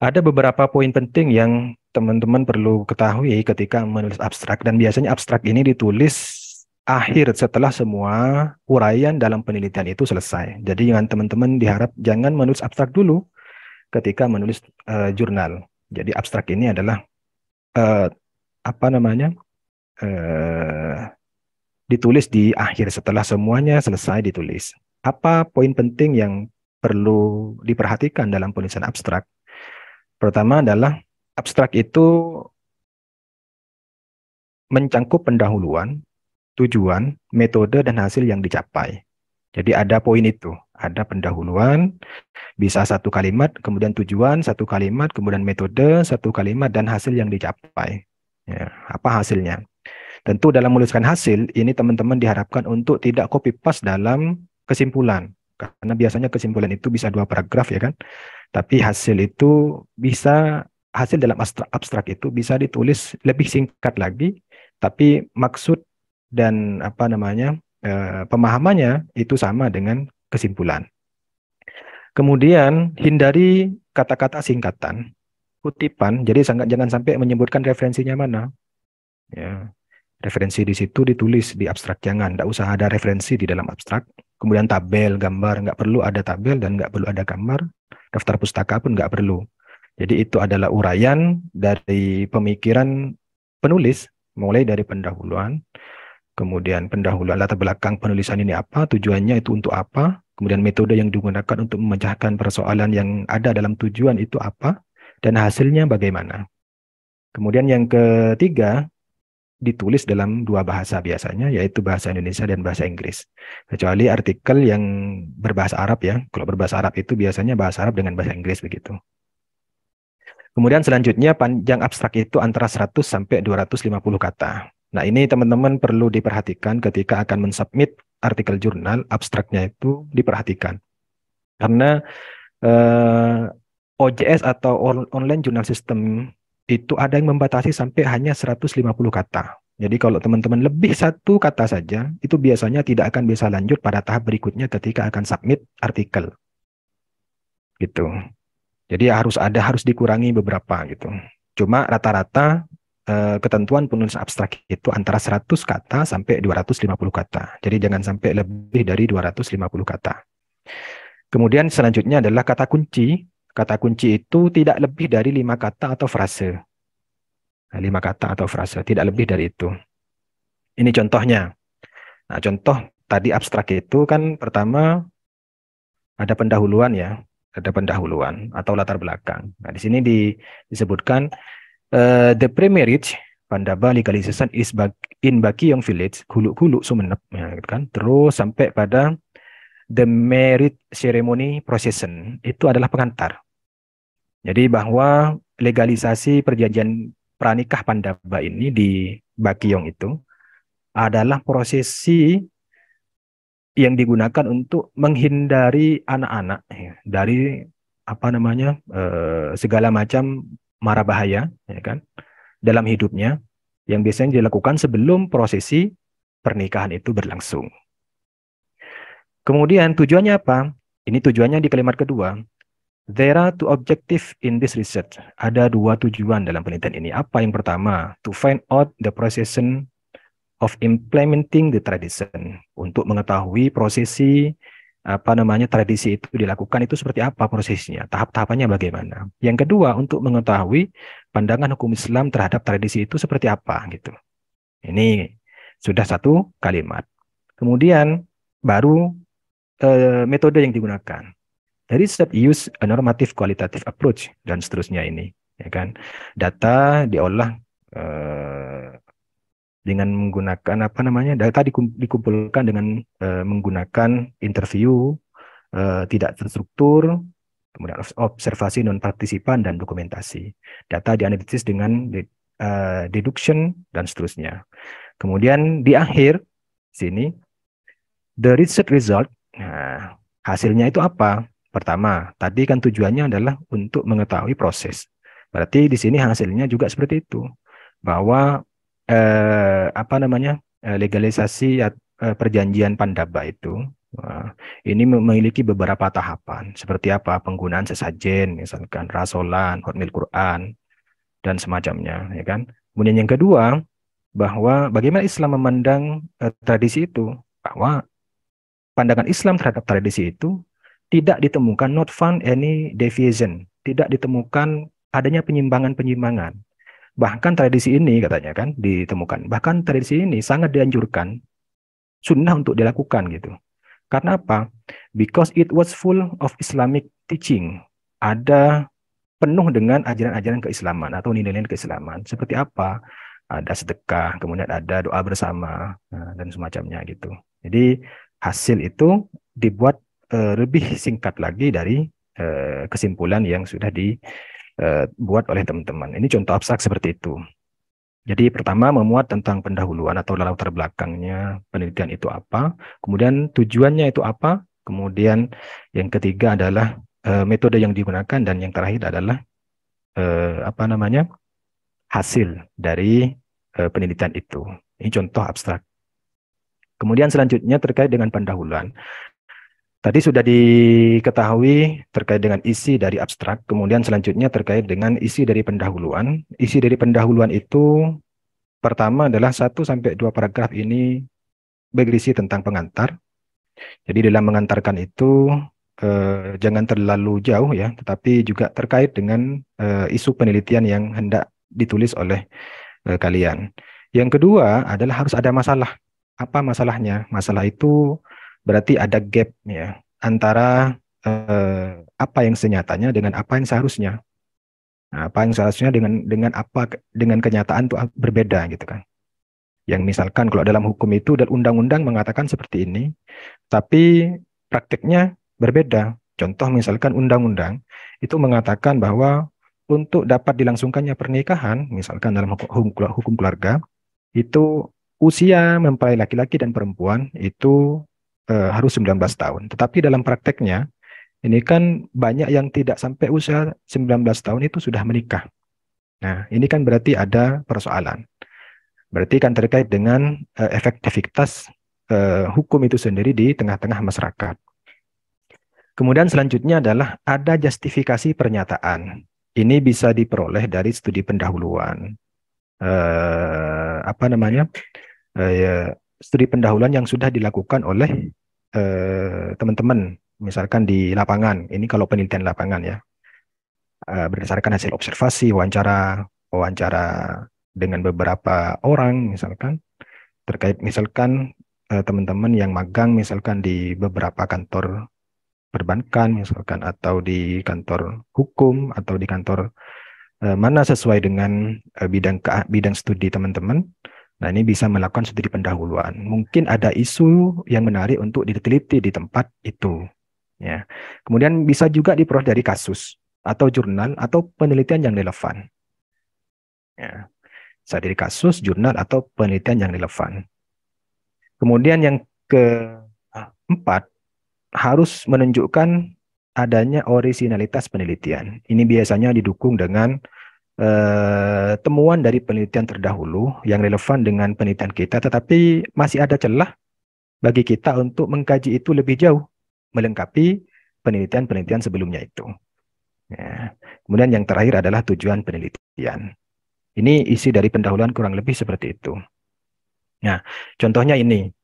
Ada beberapa poin penting yang teman-teman perlu ketahui ketika menulis abstrak, dan biasanya abstrak ini ditulis akhir setelah semua uraian dalam penelitian itu selesai. Jadi dengan teman-teman diharap jangan menulis abstrak dulu ketika menulis jurnal. Jadi abstrak ini adalah ditulis di akhir setelah semuanya selesai ditulis. Apa poin penting yang perlu diperhatikan dalam penulisan abstrak? Pertama adalah abstrak itu mencangkup pendahuluan, tujuan, metode, dan hasil yang dicapai. Jadi ada poin itu, ada pendahuluan, bisa satu kalimat, kemudian tujuan, satu kalimat, kemudian metode, satu kalimat, dan hasil yang dicapai. Ya, apa hasilnya? Tentu dalam menuliskan hasil, ini teman-teman diharapkan untuk tidak copy paste dalam kesimpulan. Karena biasanya kesimpulan itu bisa 2 paragraf ya kan. Tapi hasil itu hasil dalam abstrak itu bisa ditulis lebih singkat lagi, tapi maksud dan pemahamannya itu sama dengan kesimpulan. Kemudian hindari kata-kata singkatan, kutipan. Jadi jangan sampai menyebutkan referensinya mana. Ya, referensi di situ ditulis di abstrak, jangan. Tidak usah ada referensi di dalam abstrak. Kemudian tabel, gambar, nggak perlu ada tabel dan nggak perlu ada gambar. Daftar pustaka pun nggak perlu. Jadi itu adalah uraian dari pemikiran penulis, mulai dari pendahuluan, kemudian pendahuluan latar belakang penulisan ini apa, tujuannya itu untuk apa, kemudian metode yang digunakan untuk memecahkan persoalan yang ada dalam tujuan itu apa, dan hasilnya bagaimana. Kemudian yang ketiga, ditulis dalam 2 bahasa biasanya, yaitu bahasa Indonesia dan bahasa Inggris. Kecuali artikel yang berbahasa Arab ya. Kalau berbahasa Arab itu biasanya bahasa Arab dengan bahasa Inggris begitu. Kemudian selanjutnya panjang abstrak itu antara 100 sampai 250 kata. Nah, ini teman-teman perlu diperhatikan ketika akan mensubmit artikel jurnal, abstraknya itu diperhatikan. Karena OJS atau Online Journal System itu ada yang membatasi sampai hanya 150 kata. Jadi kalau teman-teman lebih satu kata saja, itu biasanya tidak akan bisa lanjut pada tahap berikutnya ketika akan submit artikel. Gitu. Jadi harus dikurangi beberapa gitu. Cuma rata-rata ketentuan penulis abstrak itu antara 100 kata sampai 250 kata. Jadi jangan sampai lebih dari 250 kata. Kemudian selanjutnya adalah kata kunci. Kata kunci itu tidak lebih dari 5 kata atau frase. 5 kata atau frase, tidak lebih dari itu. Ini contohnya. Nah, contoh tadi abstrak itu kan pertama ada pendahuluan ya, ada pendahuluan atau latar belakang. Nah, di sini disebutkan the pre-marriage Pandaba legalization is in Bakiong village, Hulu Sumenep, ya, gitu kan. Terus sampai pada the marriage ceremony procession itu adalah pengantar. Jadi bahwa legalisasi perjanjian pranikah Pandaba ini di Bakiong itu adalah prosesi yang digunakan untuk menghindari anak-anak ya, dari apa namanya segala macam mara bahaya ya kan dalam hidupnya yang biasanya dilakukan sebelum prosesi pernikahan itu berlangsung. Kemudian tujuannya apa? Ini tujuannya di kalimat kedua. There are two objectives in this research. Ada 2 tujuan dalam penelitian ini. Apa yang pertama? To find out the procession of implementing the tradition, untuk mengetahui prosesi tradisi itu dilakukan itu seperti apa prosesnya, tahap-tahapannya bagaimana. Yang kedua, untuk mengetahui pandangan hukum Islam terhadap tradisi itu seperti apa gitu. Ini sudah 1 kalimat. Kemudian baru metode yang digunakan. Dari set use a normative qualitative approach dan seterusnya ini, ya kan. Data diolah dengan menggunakan data dikumpulkan dengan menggunakan interview tidak terstruktur, kemudian observasi non partisipan dan dokumentasi. Data dianalisis dengan deduction dan seterusnya. Kemudian di akhir sini the research result. Nah, hasilnya itu apa? Pertama, tadi kan tujuannya adalah untuk mengetahui proses. Berarti di sini hasilnya juga seperti itu, bahwa legalisasi perjanjian Pandaba itu ini memiliki beberapa tahapan, seperti apa penggunaan sesajen, misalkan rasolan, hotmail Quran dan semacamnya, ya kan. Kemudian yang kedua, bahwa bagaimana Islam memandang tradisi itu, bahwa pandangan Islam terhadap tradisi itu tidak ditemukan, not found any deviation, tidak ditemukan adanya penyimpangan-penyimpangan. Bahkan tradisi ini katanya kan ditemukan. Bahkan tradisi ini sangat dianjurkan, sunnah untuk dilakukan gitu. Karena apa? Because it was full of Islamic teaching. Ada penuh dengan ajaran-ajaran keislaman atau nilai-nilai keislaman. Seperti apa? Ada sedekah, kemudian ada doa bersama, dan semacamnya gitu. Jadi hasil itu dibuat lebih singkat lagi dari kesimpulan yang sudah dibuat oleh teman-teman. Ini contoh abstrak seperti itu. Jadi pertama memuat tentang pendahuluan atau latar belakangnya penelitian itu apa, kemudian tujuannya itu apa, kemudian yang ketiga adalah metode yang digunakan, dan yang terakhir adalah hasil dari penelitian itu. Ini contoh abstrak. Kemudian selanjutnya terkait dengan pendahuluan. Tadi sudah diketahui terkait dengan isi dari abstrak, kemudian selanjutnya terkait dengan isi dari pendahuluan. Isi dari pendahuluan itu pertama adalah 1-2 paragraf ini berisi tentang pengantar. Jadi dalam mengantarkan itu jangan terlalu jauh ya, tetapi juga terkait dengan isu penelitian yang hendak ditulis oleh kalian. Yang kedua adalah harus ada masalah. Apa masalahnya? Masalah itu berarti ada gap ya antara apa yang senyatanya dengan apa yang seharusnya. Nah, apa yang seharusnya dengan kenyataan itu berbeda gitu kan. Yang misalkan kalau dalam hukum itu dan undang-undang mengatakan seperti ini, tapi prakteknya berbeda. Contoh misalkan undang-undang itu mengatakan bahwa untuk dapat dilangsungkannya pernikahan, misalkan dalam hukum keluarga, itu usia mempelai laki-laki dan perempuan itu harus 19 tahun. Tetapi dalam prakteknya, ini kan banyak yang tidak sampai usia 19 tahun itu sudah menikah. Nah, ini kan berarti ada persoalan. Berarti kan terkait dengan efektivitas hukum itu sendiri di tengah-tengah masyarakat. Kemudian selanjutnya adalah ada justifikasi pernyataan. Ini bisa diperoleh dari studi pendahuluan. Apa namanya? Studi pendahuluan yang sudah dilakukan oleh teman-teman, misalkan di lapangan. Ini kalau penelitian lapangan ya. Berdasarkan hasil observasi, wawancara dengan beberapa orang, misalkan terkait misalkan teman-teman yang magang misalkan di beberapa kantor perbankan misalkan, atau di kantor hukum, atau di kantor mana sesuai dengan bidang studi teman-teman. Nah, ini bisa melakukan studi pendahuluan. Mungkin ada isu yang menarik untuk diteliti di tempat itu. Ya. Kemudian bisa juga diperoleh dari kasus atau jurnal atau penelitian yang relevan. Ya. Bisa dari kasus, jurnal atau penelitian yang relevan. Kemudian yang keempat, harus menunjukkan adanya orisinalitas penelitian. Ini biasanya didukung dengan temuan dari penelitian terdahulu yang relevan dengan penelitian kita, tetapi masih ada celah bagi kita untuk mengkaji itu lebih jauh, melengkapi penelitian-penelitian sebelumnya itu. Ya. Kemudian yang terakhir adalah tujuan penelitian. Ini isi dari pendahuluan kurang lebih seperti itu. Nah, contohnya ini.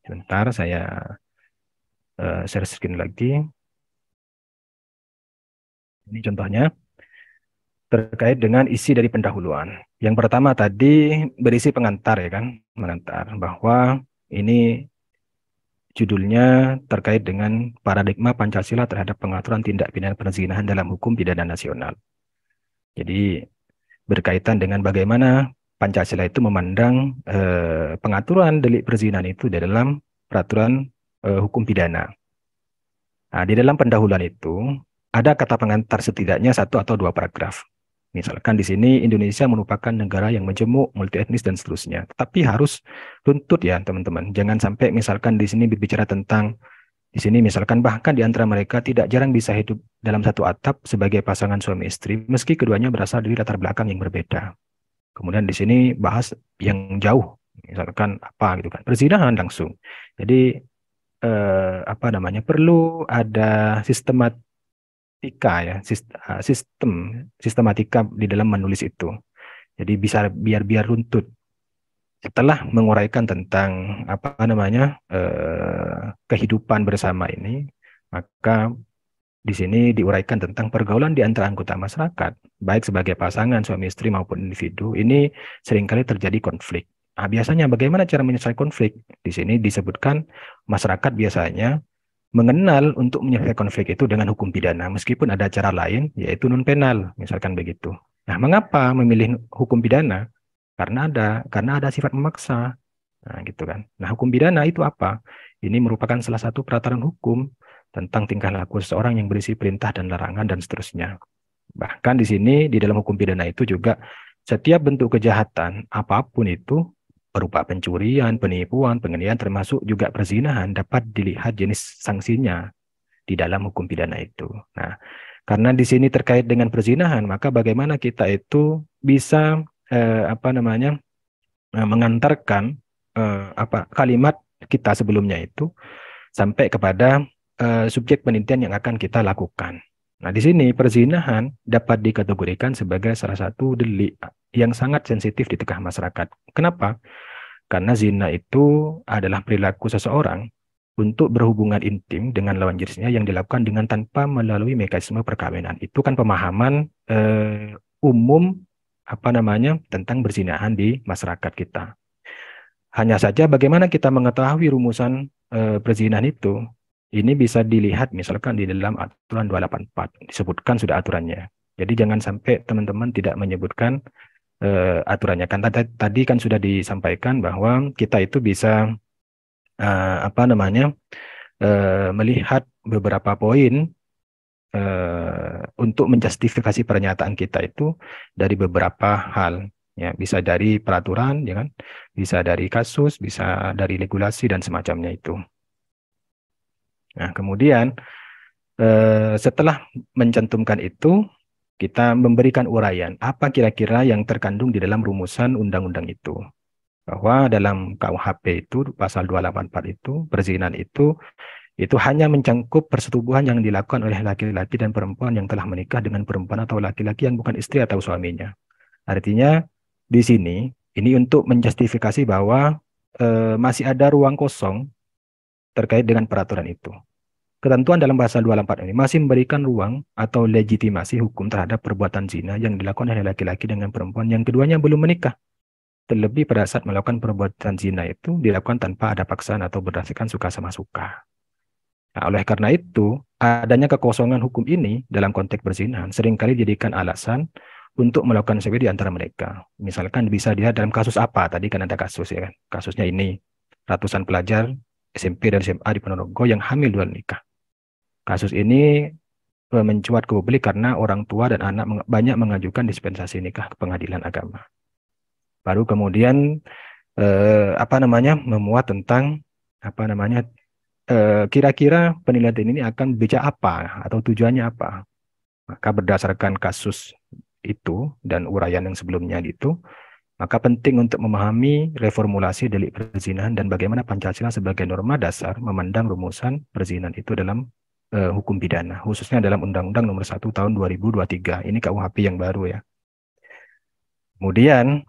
Sebentar, saya share screen lagi. Ini contohnya terkait dengan isi dari pendahuluan. Yang pertama tadi berisi pengantar ya kan, mengantar bahwa ini judulnya terkait dengan paradigma Pancasila terhadap pengaturan tindak pidana perzinahan dalam hukum pidana nasional. Jadi berkaitan dengan bagaimana Pancasila itu memandang pengaturan delik perzinahan itu di dalam peraturan hukum pidana. Nah, di dalam pendahuluan itu ada kata pengantar setidaknya 1 atau 2 paragraf. Misalkan di sini Indonesia merupakan negara yang majemuk, multietnis dan seterusnya. Tapi harus runtut ya teman-teman. Jangan sampai misalkan di sini berbicara tentang di sini misalkan bahkan di antara mereka tidak jarang bisa hidup dalam satu atap sebagai pasangan suami istri meski keduanya berasal dari latar belakang yang berbeda. Kemudian di sini bahas yang jauh, misalkan apa gitu kan, perzinahan langsung. Jadi apa namanya, perlu ada sistematika di dalam menulis itu. Jadi bisa biar runtut. Setelah menguraikan tentang apa namanya kehidupan bersama ini, maka di sini diuraikan tentang pergaulan di antara anggota masyarakat, baik sebagai pasangan, suami istri maupun individu. Ini seringkali terjadi konflik. Nah, biasanya bagaimana cara menyelesaikan konflik? Di sini disebutkan masyarakat biasanya mengenal untuk menyelesaikan konflik itu dengan hukum pidana, meskipun ada cara lain, yaitu non penal, misalkan begitu. Nah, mengapa memilih hukum pidana? Karena ada sifat memaksa. Nah, gitu kan. Nah, hukum pidana itu apa? Ini merupakan salah satu peraturan hukum tentang tingkah laku seseorang yang berisi perintah dan larangan dan seterusnya. Bahkan di sini di dalam hukum pidana itu juga setiap bentuk kejahatan apapun itu berupa pencurian, penipuan, penganiayaan termasuk juga perzinahan dapat dilihat jenis sanksinya di dalam hukum pidana itu. Nah, karena di sini terkait dengan perzinahan, maka bagaimana kita itu bisa mengantarkan kalimat kita sebelumnya itu sampai kepada subjek penelitian yang akan kita lakukan. Nah, di sini perzinahan dapat dikategorikan sebagai salah satu delik yang sangat sensitif di tengah masyarakat. Kenapa? Karena zina itu adalah perilaku seseorang untuk berhubungan intim dengan lawan jenisnya yang dilakukan dengan tanpa melalui mekanisme perkawinan. Itu kan pemahaman umum tentang perzinahan di masyarakat kita. Hanya saja bagaimana kita mengetahui rumusan perzinahan itu? Ini bisa dilihat misalkan di dalam aturan 284, disebutkan sudah aturannya. Jadi jangan sampai teman-teman tidak menyebutkan aturannya. Kan tadi kan sudah disampaikan bahwa kita itu bisa melihat beberapa poin untuk menjustifikasi pernyataan kita itu dari beberapa hal. Ya, bisa dari peraturan, ya kan? Bisa dari kasus, bisa dari regulasi dan semacamnya itu. Nah, kemudian setelah mencantumkan itu, kita memberikan uraian apa kira-kira yang terkandung di dalam rumusan undang-undang itu. Bahwa dalam KUHP itu pasal 284 itu perzinahan itu hanya mencangkup persetubuhan yang dilakukan oleh laki-laki dan perempuan yang telah menikah dengan perempuan atau laki-laki yang bukan istri atau suaminya. Artinya di sini ini untuk menjustifikasi bahwa masih ada ruang kosong terkait dengan peraturan itu. Ketentuan dalam pasal 284 ini masih memberikan ruang atau legitimasi hukum terhadap perbuatan zina yang dilakukan oleh laki-laki dengan perempuan yang keduanya belum menikah. Terlebih pada saat melakukan perbuatan zina itu dilakukan tanpa ada paksaan atau berdasarkan suka sama suka. Nah, oleh karena itu, adanya kekosongan hukum ini dalam konteks perzinahan seringkali dijadikan alasan untuk melakukan sesuatu di antara mereka. Misalkan bisa dilihat dalam kasus apa, tadi kan ada kasus ya kan. Kasusnya ini, ratusan pelajar SMP dan SMA di Ponorogo yang hamil di luar nikah. Kasus ini mencuat ke publik karena orang tua dan anak banyak mengajukan dispensasi nikah ke pengadilan agama. Baru kemudian memuat tentang kira-kira penelitian ini akan bicara apa atau tujuannya apa. Maka berdasarkan kasus itu dan uraian yang sebelumnya itu, maka penting untuk memahami reformulasi delik perzinahan dan bagaimana Pancasila sebagai norma dasar memandang rumusan perzinahan itu dalam hukum pidana, khususnya dalam Undang-Undang Nomor 1 Tahun 2023. Ini KUHP yang baru ya. Kemudian,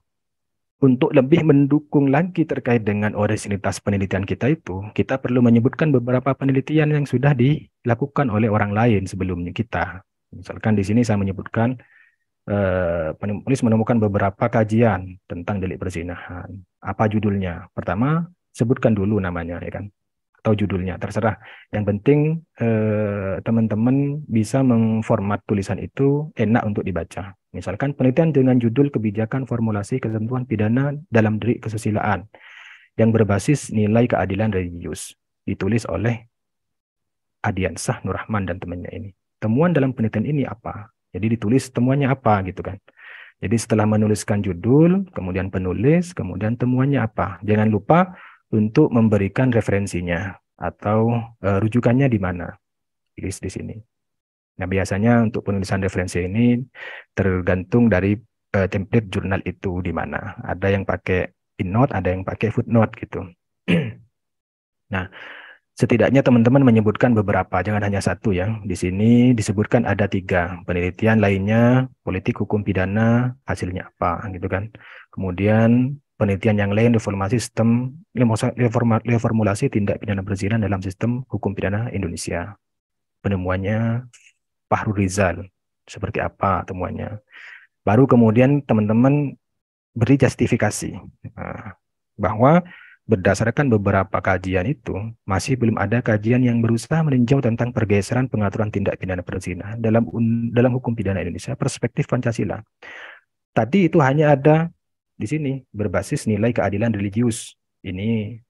untuk lebih mendukung lagi terkait dengan orisinilitas penelitian kita itu, kita perlu menyebutkan beberapa penelitian yang sudah dilakukan oleh orang lain sebelumnya kita. Misalkan di sini saya menyebutkan penulis menemukan beberapa kajian tentang delik perzinahan. Apa judulnya? Pertama, sebutkan dulu namanya ya kan, atau judulnya, terserah. Yang penting teman-teman bisa mengformat tulisan itu enak untuk dibaca. Misalkan penelitian dengan judul kebijakan formulasi ketentuan pidana dalam delik kesusilaan yang berbasis nilai keadilan religius, ditulis oleh Adiansah Nurrahman dan temannya ini. Temuan dalam penelitian ini apa? Jadi ditulis temuannya apa gitu kan. Jadi setelah menuliskan judul, kemudian penulis, kemudian temuannya apa. Jangan lupa untuk memberikan referensinya atau rujukannya di mana. Tulis di sini. Nah, biasanya untuk penulisan referensi ini tergantung dari template jurnal itu di mana. Ada yang pakai innote, ada yang pakai footnote gitu. Nah, setidaknya teman-teman menyebutkan beberapa, jangan hanya satu ya. Di sini disebutkan ada 3 penelitian lainnya, politik hukum pidana, hasilnya apa gitu kan. Kemudian penelitian yang lain reformulasi tindak pidana perzinahan dalam sistem hukum pidana Indonesia. Penemuannya Fahrul Rizal, seperti apa temuannya. Baru kemudian teman-teman beri justifikasi bahwa berdasarkan beberapa kajian itu, masih belum ada kajian yang berusaha meninjau tentang pergeseran pengaturan tindak pidana perzinahan dalam hukum pidana Indonesia perspektif Pancasila. Tadi itu hanya ada di sini berbasis nilai keadilan religius. Ini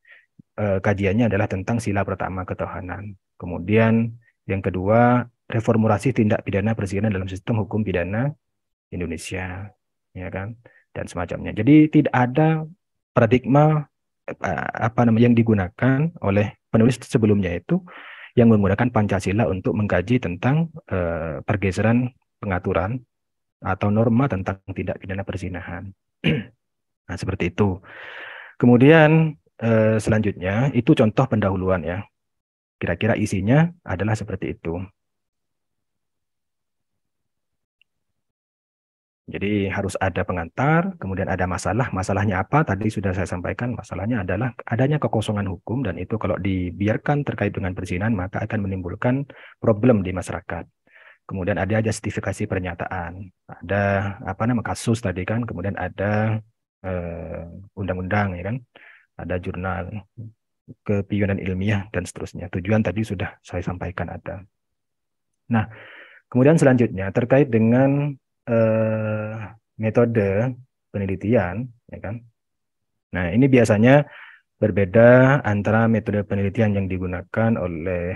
kajiannya adalah tentang sila pertama ketuhanan. Kemudian yang kedua, reformulasi tindak pidana perzinahan dalam sistem hukum pidana Indonesia, ya kan, dan semacamnya. Jadi tidak ada paradigma yang digunakan oleh penulis sebelumnya itu yang menggunakan Pancasila untuk mengkaji tentang pergeseran pengaturan atau norma tentang tindak pidana perzinahan. Nah, seperti itu. Kemudian selanjutnya itu contoh pendahuluan ya. Kira-kira isinya adalah seperti itu. Jadi harus ada pengantar, kemudian ada masalah. Masalahnya apa? Tadi sudah saya sampaikan. Masalahnya adalah adanya kekosongan hukum dan itu kalau dibiarkan terkait dengan perzinahan maka akan menimbulkan problem di masyarakat. Kemudian ada justifikasi pernyataan, ada kasus tadi kan, kemudian ada undang-undang ya kan, ada jurnal kepiyunan ilmiah dan seterusnya. Tujuan tadi sudah saya sampaikan ada. Nah, kemudian selanjutnya terkait dengan metode penelitian, ya kan? Nah, ini biasanya berbeda antara metode penelitian yang digunakan oleh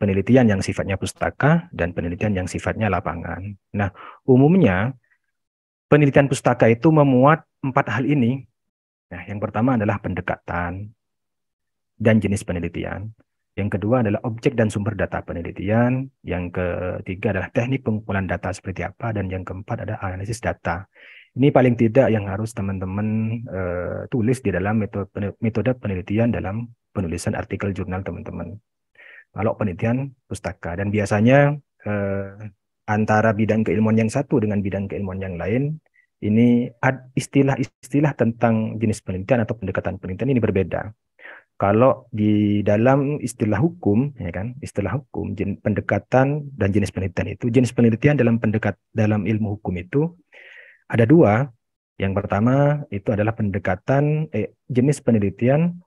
penelitian yang sifatnya pustaka dan penelitian yang sifatnya lapangan. Nah, umumnya penelitian pustaka itu memuat 4 hal ini. Nah, yang pertama adalah pendekatan dan jenis penelitian. Yang kedua adalah objek dan sumber data penelitian. Yang ketiga adalah teknik pengumpulan data seperti apa. Dan yang keempat adalah analisis data. Ini paling tidak yang harus teman-teman tulis di dalam metode penelitian dalam penulisan artikel jurnal teman-teman. Kalau penelitian pustaka. Dan biasanya antara bidang keilmuan yang satu dengan bidang keilmuan yang lain, ini istilah-istilah tentang jenis penelitian atau pendekatan penelitian ini berbeda. Kalau di dalam istilah hukum, ya kan, istilah hukum, pendekatan dan jenis penelitian itu, jenis penelitian dalam ilmu hukum itu ada dua. Yang pertama itu adalah jenis penelitian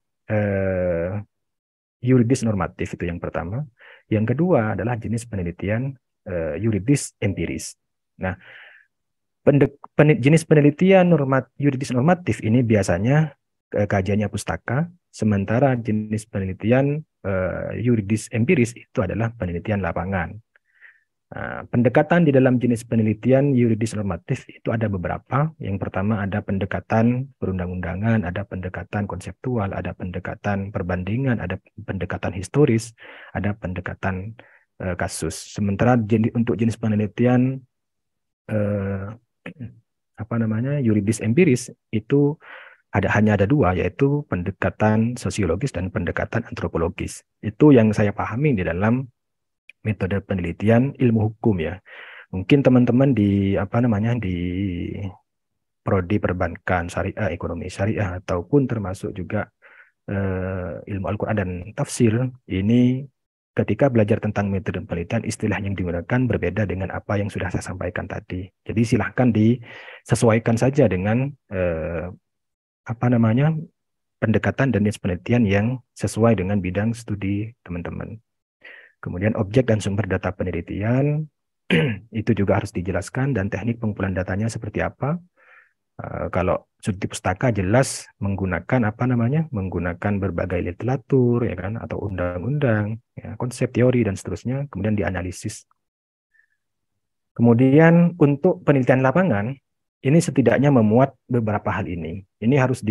yuridis normatif, itu yang pertama. Yang kedua adalah jenis penelitian yuridis empiris. Nah, jenis penelitian yuridis normatif ini biasanya kajiannya pustaka, sementara jenis penelitian yuridis empiris itu adalah penelitian lapangan. Nah, pendekatan di dalam jenis penelitian yuridis normatif itu ada beberapa. Yang pertama ada pendekatan perundang-undangan, ada pendekatan konseptual, ada pendekatan perbandingan, ada pendekatan historis, ada pendekatan kasus. Sementara untuk jenis penelitian yuridis empiris itu hanya ada dua, yaitu pendekatan sosiologis dan pendekatan antropologis. Itu yang saya pahami di dalam metode penelitian ilmu hukum ya. Mungkin teman-teman di prodi perbankan syariah, ekonomi syariah, ataupun termasuk juga ilmu Al-Quran dan tafsir, ini ketika belajar tentang metode penelitian, istilah yang digunakan berbeda dengan apa yang sudah saya sampaikan tadi. Jadi silahkan disesuaikan saja dengan pendekatan dan jenis penelitian yang sesuai dengan bidang studi teman-teman. Kemudian objek dan sumber data penelitian itu juga harus dijelaskan, dan teknik pengumpulan datanya seperti apa. Kalau studi pustaka jelas menggunakan menggunakan berbagai literatur ya kan, atau undang-undang, ya, konsep, teori dan seterusnya, kemudian dianalisis. Kemudian untuk penelitian lapangan ini setidaknya memuat beberapa hal ini. Ini harus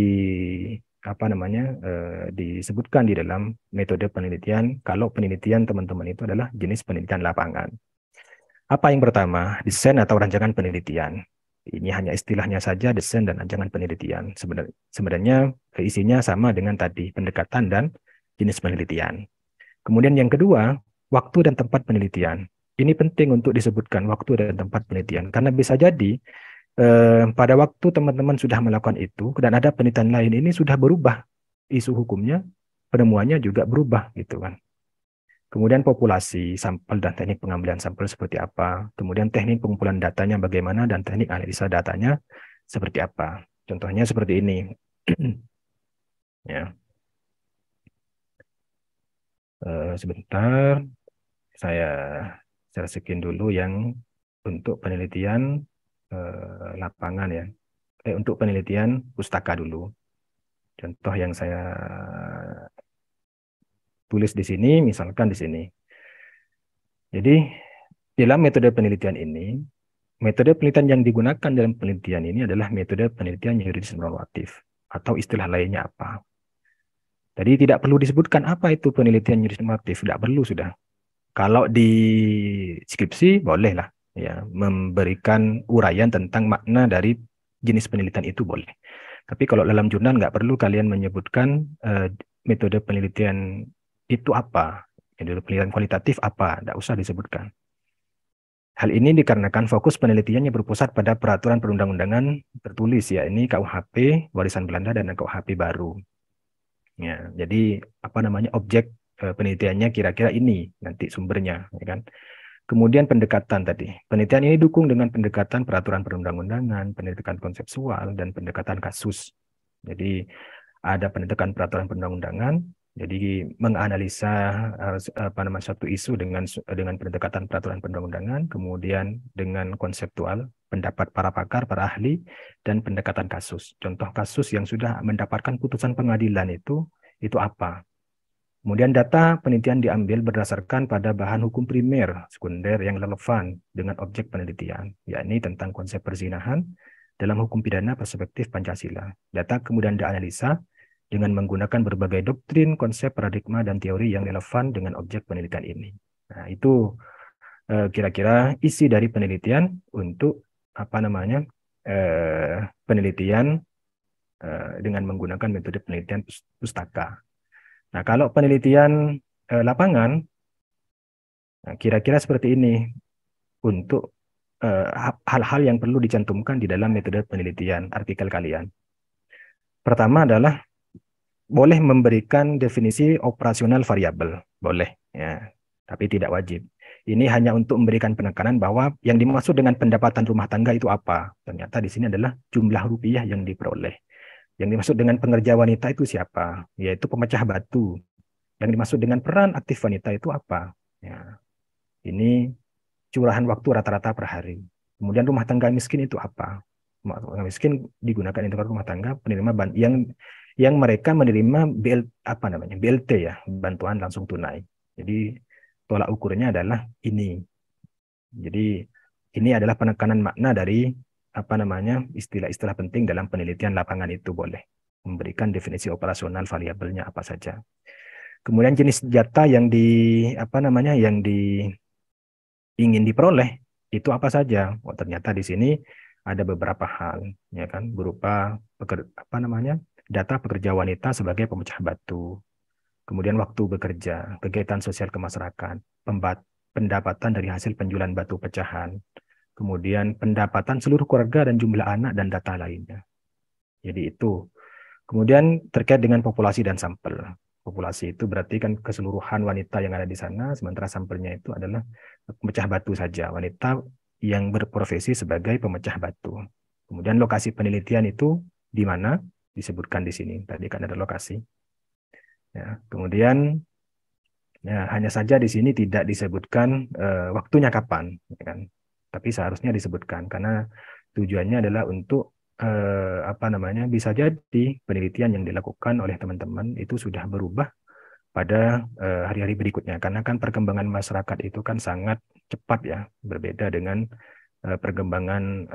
disebutkan di dalam metode penelitian kalau penelitian teman-teman itu adalah jenis penelitian lapangan. Apa yang pertama? Desain atau rancangan penelitian. Ini hanya istilahnya saja, desain dan rancangan penelitian. Sebenarnya isinya sama dengan tadi, pendekatan dan jenis penelitian. Kemudian yang kedua, waktu dan tempat penelitian. Ini penting untuk disebutkan waktu dan tempat penelitian, karena bisa jadi pada waktu teman-teman sudah melakukan itu dan ada penelitian lain, ini sudah berubah isu hukumnya, penemuannya juga berubah gitu kan. Kemudian populasi sampel dan teknik pengambilan sampel seperti apa, kemudian teknik pengumpulan datanya bagaimana, dan teknik analisa datanya seperti apa. Contohnya seperti ini. Ya. Sebentar, saya sekian dulu yang untuk penelitian lapangan ya. Untuk penelitian pustaka dulu. Contoh yang saya tulis di sini, misalkan di sini. Jadi dalam metode penelitian ini, metode penelitian yang digunakan dalam penelitian ini adalah metode penelitian yuridis normatif, atau istilah lainnya apa. Jadi tidak perlu disebutkan apa itu penelitian yuridis normatif, tidak perlu sudah. Kalau di skripsi bolehlah ya memberikan uraian tentang makna dari jenis penelitian itu boleh. Tapi kalau dalam jurnal nggak perlu kalian menyebutkan metode penelitian itu apa, metode penelitian kualitatif apa, nggak usah disebutkan. Hal ini dikarenakan fokus penelitiannya berpusat pada peraturan perundang-undangan tertulis, ya ini KUHP warisan Belanda dan KUHP baru. Ya, jadi objek penelitiannya kira-kira ini nanti sumbernya, ya kan. Kemudian pendekatan tadi. Penelitian ini didukung dengan pendekatan peraturan perundang-undangan, pendekatan konseptual, dan pendekatan kasus. Jadi ada pendekatan peraturan perundang-undangan, jadi menganalisa satu isu dengan pendekatan peraturan perundang-undangan, kemudian dengan konseptual, pendapat para pakar, para ahli, dan pendekatan kasus. Contoh kasus yang sudah mendapatkan putusan pengadilan itu apa? Kemudian data penelitian diambil berdasarkan pada bahan hukum primer, sekunder yang relevan dengan objek penelitian, yakni tentang konsep perzinahan dalam hukum pidana perspektif Pancasila. Data kemudian dianalisa dengan menggunakan berbagai doktrin, konsep, paradigma, dan teori yang relevan dengan objek penelitian ini. Nah, itu kira-kira isi dari penelitian untuk penelitian dengan menggunakan metode penelitian pustaka. Nah, kalau penelitian lapangan, nah, kira-kira seperti ini untuk hal-hal yang perlu dicantumkan di dalam metode penelitian artikel kalian. Pertama adalah boleh memberikan definisi operasional variabel, boleh, ya, tapi tidak wajib. Ini hanya untuk memberikan penekanan bahwa yang dimaksud dengan pendapatan rumah tangga itu apa. Ternyata di sini adalah jumlah rupiah yang diperoleh. Yang dimaksud dengan pengerja wanita itu siapa? Yaitu pemecah batu. Yang dimaksud dengan peran aktif wanita itu apa? Ya, ini curahan waktu rata-rata per hari. Kemudian rumah tangga miskin itu apa? Rumah tangga miskin digunakan untuk rumah tangga penerima yang mereka menerima BLT ya, bantuan langsung tunai. Jadi tolak ukurnya adalah ini. Jadi ini adalah penekanan makna dari istilah-istilah penting dalam penelitian lapangan itu, boleh memberikan definisi operasional variabelnya apa saja. Kemudian jenis data yang ingin diperoleh itu apa saja? Oh, ternyata di sini ada beberapa hal, ya kan, berupa data pekerja wanita sebagai pemecah batu, kemudian waktu bekerja, kegiatan sosial kemasyarakat, pendapatan dari hasil penjualan batu pecahan, kemudian pendapatan seluruh keluarga dan jumlah anak dan data lainnya. Jadi itu. Kemudian terkait dengan populasi dan sampel. Populasi itu berarti kan keseluruhan wanita yang ada di sana, sementara sampelnya itu adalah pemecah batu saja, wanita yang berprofesi sebagai pemecah batu. Kemudian lokasi penelitian itu di mana? Disebutkan di sini. Tadi kan ada lokasi. Ya, kemudian ya, hanya saja di sini tidak disebutkan waktunya kapan, ya kan? Tapi seharusnya disebutkan karena tujuannya adalah untuk bisa jadi penelitian yang dilakukan oleh teman-teman itu sudah berubah pada hari-hari berikutnya, karena kan perkembangan masyarakat itu kan sangat cepat ya, berbeda dengan perkembangan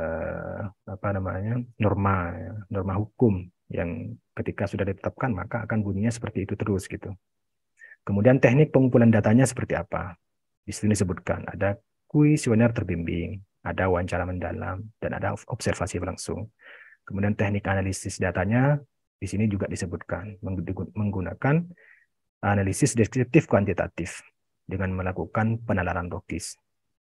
norma hukum yang ketika sudah ditetapkan maka akan bunyinya seperti itu terus gitu. Kemudian teknik pengumpulan datanya seperti apa? Di sini disebutkan ada kuesioner terbimbing, ada wawancara mendalam, dan ada observasi langsung. Kemudian teknik analisis datanya di sini juga disebutkan menggunakan analisis deskriptif kuantitatif dengan melakukan penalaran logis.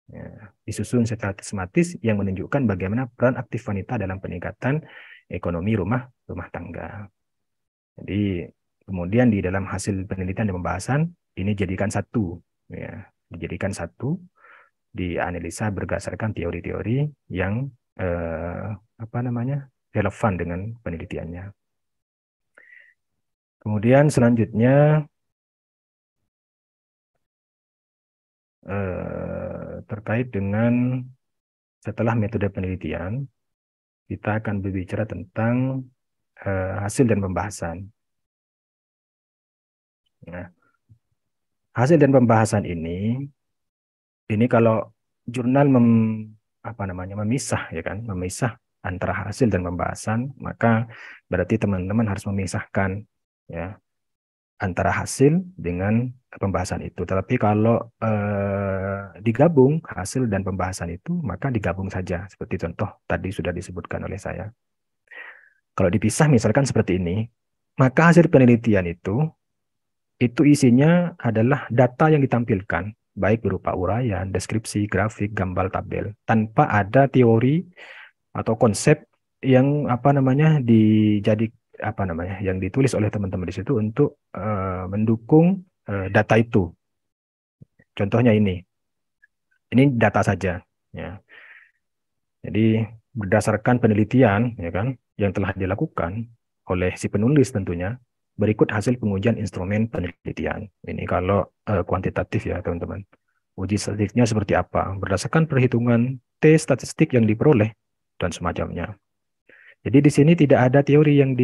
Ya, disusun secara sistematis yang menunjukkan bagaimana peran aktif wanita dalam peningkatan ekonomi rumah tangga. Jadi kemudian di dalam hasil penelitian dan pembahasan ini dijadikan satu, dianalisa berdasarkan teori-teori yang relevan dengan penelitiannya. Kemudian selanjutnya terkait dengan setelah metode penelitian, kita akan berbicara tentang hasil dan pembahasan. Nah, hasil dan pembahasan ini kalau jurnal memisah ya kan, memisah antara hasil dan pembahasan, maka berarti teman-teman harus memisahkan ya antara hasil dengan pembahasan itu. Tetapi kalau digabung hasil dan pembahasan itu, maka digabung saja. Seperti contoh tadi sudah disebutkan oleh saya. Kalau dipisah misalkan seperti ini, maka hasil penelitian itu isinya adalah data yang ditampilkan, baik berupa uraian, deskripsi, grafik, gambar, tabel, tanpa ada teori atau konsep yang yang ditulis oleh teman-teman di situ untuk mendukung data itu. Contohnya ini data saja ya. Jadi berdasarkan penelitian ya kan yang telah dilakukan oleh si penulis tentunya, berikut hasil pengujian instrumen penelitian. Ini kalau kuantitatif ya teman-teman. Uji statistiknya seperti apa? Berdasarkan perhitungan T statistik yang diperoleh dan semacamnya. Jadi di sini tidak ada teori yang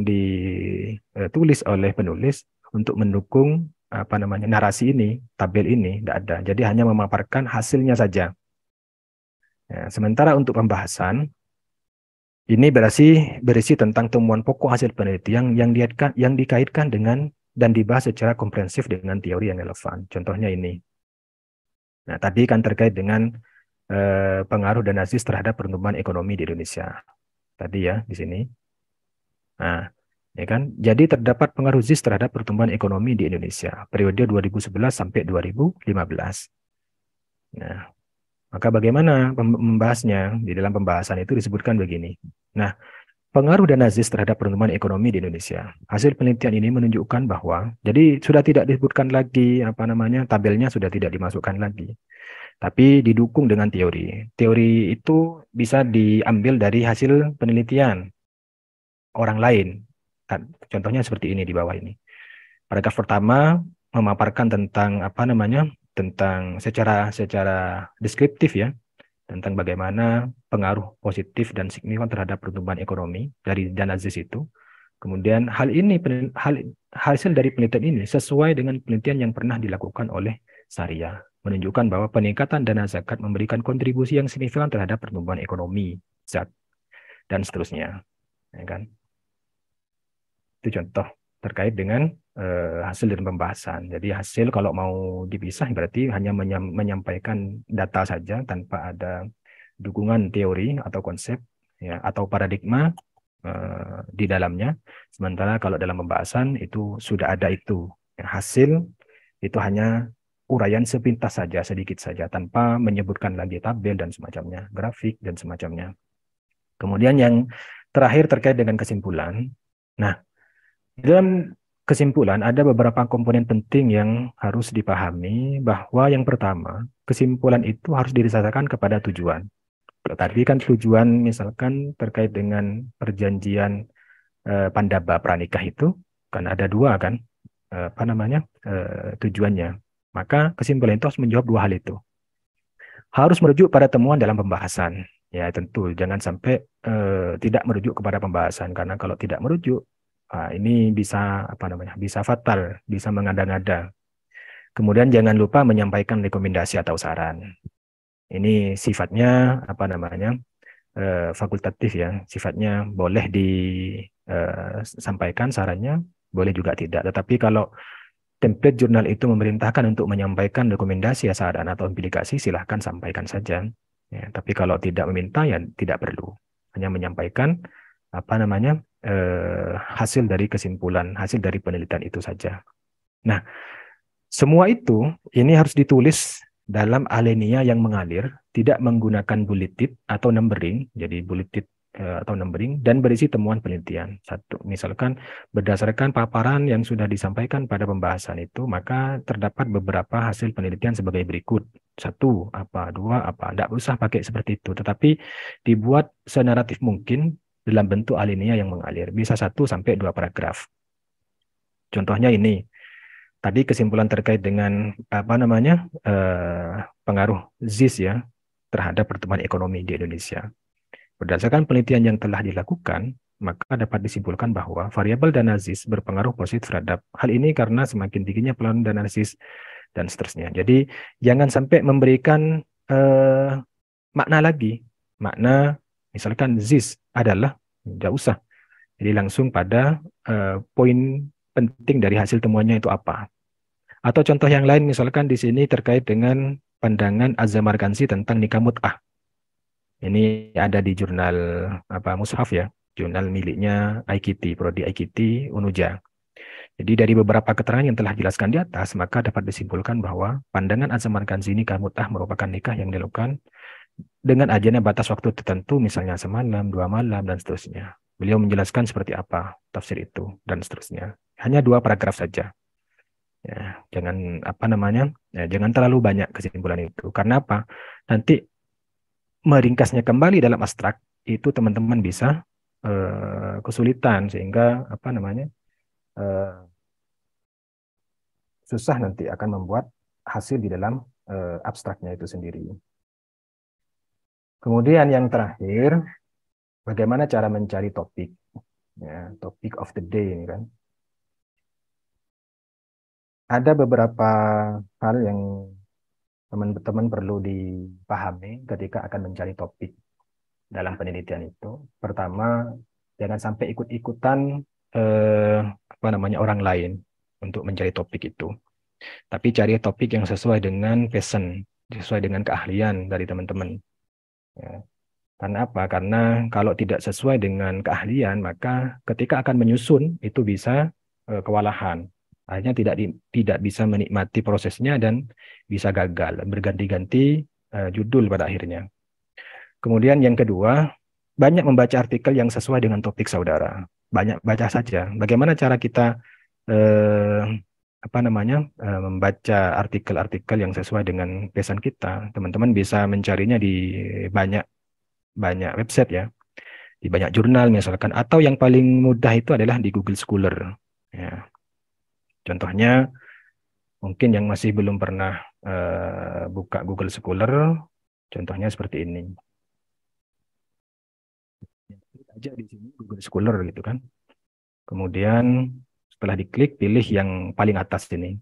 ditulis oleh penulis untuk mendukung narasi ini, tabel ini, tidak ada. Jadi hanya memaparkan hasilnya saja. Ya, sementara untuk pembahasan Ini berisi tentang temuan pokok hasil penelitian yang dikaitkan dengan dan dibahas secara komprehensif dengan teori yang relevan. Contohnya ini. Nah, tadi kan terkait dengan pengaruh dana ZIS terhadap pertumbuhan ekonomi di Indonesia. Tadi ya, di sini. Nah, ya kan? Jadi terdapat pengaruh ZIS terhadap pertumbuhan ekonomi di Indonesia periode 2011 sampai 2015. Nah, maka bagaimana membahasnya? Di dalam pembahasan itu disebutkan begini. Nah, pengaruh dana ZIS terhadap pertumbuhan ekonomi di Indonesia. Hasil penelitian ini menunjukkan bahwa, jadi sudah tidak disebutkan lagi tabelnya sudah tidak dimasukkan lagi, tapi didukung dengan teori. Teori itu bisa diambil dari hasil penelitian orang lain. Contohnya seperti ini di bawah ini. Paragraf pertama memaparkan tentang tentang secara deskriptif ya, tentang bagaimana pengaruh positif dan signifikan terhadap pertumbuhan ekonomi dari dana ZIS itu. Kemudian hasil dari penelitian ini sesuai dengan penelitian yang pernah dilakukan oleh Sharia, menunjukkan bahwa peningkatan dana zakat memberikan kontribusi yang signifikan terhadap pertumbuhan ekonomi, dan seterusnya. Ya kan? Itu contoh terkait dengan hasil dan pembahasan. Jadi hasil kalau mau dipisah berarti hanya menyampaikan data saja tanpa ada dukungan teori atau konsep ya atau paradigma di dalamnya. Sementara kalau dalam pembahasan itu sudah ada itu. Ya, hasil itu hanya uraian sepintas saja, sedikit saja tanpa menyebutkan lagi tabel dan semacamnya, grafik dan semacamnya. Kemudian yang terakhir terkait dengan kesimpulan. Nah, dalam kesimpulan, ada beberapa komponen penting yang harus dipahami bahwa yang pertama, kesimpulan itu harus didasarkan kepada tujuan. Tadi kan tujuan misalkan terkait dengan perjanjian Pandaba Pranikah itu, kan ada dua kan, tujuannya. Maka kesimpulan itu harus menjawab dua hal itu. Harus merujuk pada temuan dalam pembahasan. Ya tentu, jangan sampai tidak merujuk kepada pembahasan, karena kalau tidak merujuk, ini bisa bisa fatal, bisa mengada-ngada. Kemudian jangan lupa menyampaikan rekomendasi atau saran. Ini sifatnya fakultatif ya, sifatnya boleh disampaikan sarannya, boleh juga tidak. Tetapi kalau template jurnal itu memerintahkan untuk menyampaikan rekomendasi saran atau implikasi, silahkan sampaikan saja. Ya, tapi kalau tidak meminta ya tidak perlu, hanya menyampaikan hasil dari kesimpulan, hasil dari penelitian itu saja. Nah, semua itu ini harus ditulis dalam alinea yang mengalir, tidak menggunakan bulleted atau numbering, jadi bulleted atau numbering, dan berisi temuan penelitian. Satu, misalkan berdasarkan paparan yang sudah disampaikan pada pembahasan itu, maka terdapat beberapa hasil penelitian sebagai berikut. Satu, apa, dua, apa. Tidak usah pakai seperti itu, tetapi dibuat senaratif mungkin dalam bentuk alinea yang mengalir. Bisa 1-2 paragraf. Contohnya ini. Tadi kesimpulan terkait dengan pengaruh ZIS ya terhadap pertumbuhan ekonomi di Indonesia. Berdasarkan penelitian yang telah dilakukan, maka dapat disimpulkan bahwa variabel dana ZIS berpengaruh positif terhadap hal ini karena semakin tingginya peluang dana ZIS dan seterusnya. Jadi jangan sampai memberikan makna lagi. Makna misalkan ZIS adalah, tidak usah. Jadi langsung pada poin penting dari hasil temuannya itu apa. Atau contoh yang lain misalkan di sini terkait dengan pandangan Azhar Markansi tentang nikah mut'ah. Ini ada di jurnal Mushaf ya, jurnal miliknya IKT, Prodi IKT Unuja. Jadi dari beberapa keterangan yang telah dijelaskan di atas, maka dapat disimpulkan bahwa pandangan Azhar Markansi nikah mut'ah merupakan nikah yang dilakukan dengan ajalnya batas waktu tertentu, misalnya semalam, 2 malam, dan seterusnya. Beliau menjelaskan seperti apa tafsir itu, dan seterusnya. Hanya 2 paragraf saja. Ya, jangan jangan terlalu banyak kesimpulan itu. Karena apa? Nanti meringkasnya kembali dalam abstrak itu teman-teman bisa kesulitan sehingga susah nanti akan membuat hasil di dalam abstraknya itu sendiri. Kemudian yang terakhir, bagaimana cara mencari topik? Ya, topik of the day ini kan. Ada beberapa hal yang teman-teman perlu dipahami ketika akan mencari topik. dalam penelitian itu. Pertama, jangan sampai ikut-ikutan orang lain untuk mencari topik itu. Tapi cari topik yang sesuai dengan passion, sesuai dengan keahlian dari teman-teman. Ya. Karena apa? Karena kalau tidak sesuai dengan keahlian, maka ketika akan menyusun itu bisa kewalahan. Akhirnya tidak bisa menikmati prosesnya dan bisa gagal, berganti-ganti judul pada akhirnya. Kemudian yang kedua, banyak membaca artikel yang sesuai dengan topik saudara. Banyak baca saja. Bagaimana cara kita eh, membaca artikel-artikel yang sesuai dengan passion kita? Teman-teman bisa mencarinya di banyak banyak website ya, di banyak jurnal misalkan, atau yang paling mudah itu adalah di Google Scholar. Ya. Contohnya, mungkin yang masih belum pernah buka Google Scholar, contohnya seperti ini. Klik aja di sini Google Scholar gitu kan. Kemudian setelah diklik, pilih yang paling atas ini.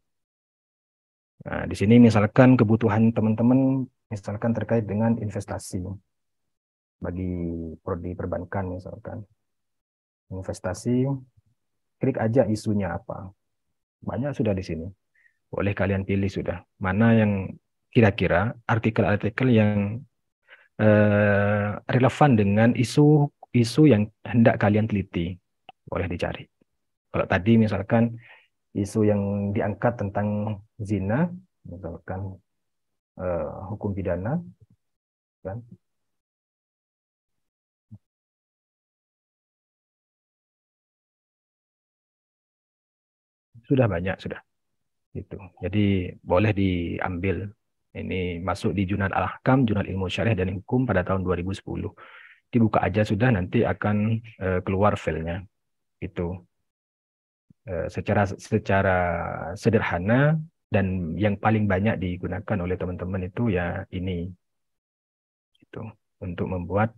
Nah, di sini misalkan kebutuhan teman-teman, misalkan terkait dengan investasi bagi prodi perbankan misalkan. Investasi, klik aja isunya apa. Banyak sudah di sini. Boleh kalian pilih sudah. Mana yang kira-kira artikel-artikel yang relevan dengan isu yang hendak kalian teliti. Boleh dicari. Kalau tadi misalkan isu yang diangkat tentang zina, misalkan hukum pidana, kan? Sudah banyak sudah. Gitu. Jadi boleh diambil. Ini masuk di Jurnal Al-Ahkam, Jurnal Ilmu Syariah dan Hukum pada tahun 2010. Dibuka aja sudah, nanti akan keluar filenya. Itu secara sederhana dan yang paling banyak digunakan oleh teman-teman itu ya ini, itu untuk membuat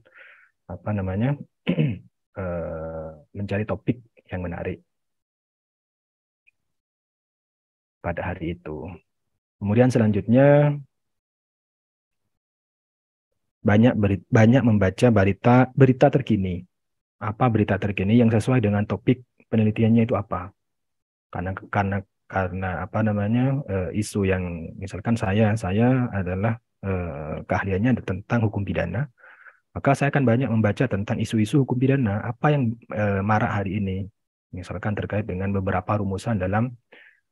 mencari topik yang menarik pada hari itu. Kemudian selanjutnya banyak membaca berita terkini. Apa berita terkini yang sesuai dengan topik penelitiannya itu apa? Karena isu yang misalkan saya adalah keahliannya tentang hukum pidana, maka saya akan banyak membaca tentang isu-isu hukum pidana, apa yang marak hari ini, misalkan terkait dengan beberapa rumusan dalam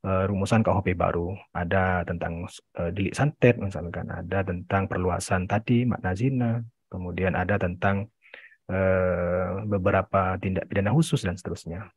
rumusan KUHP baru, ada tentang delik santet misalkan, ada tentang perluasan tadi makna zina, kemudian ada tentang beberapa tindak pidana khusus dan seterusnya.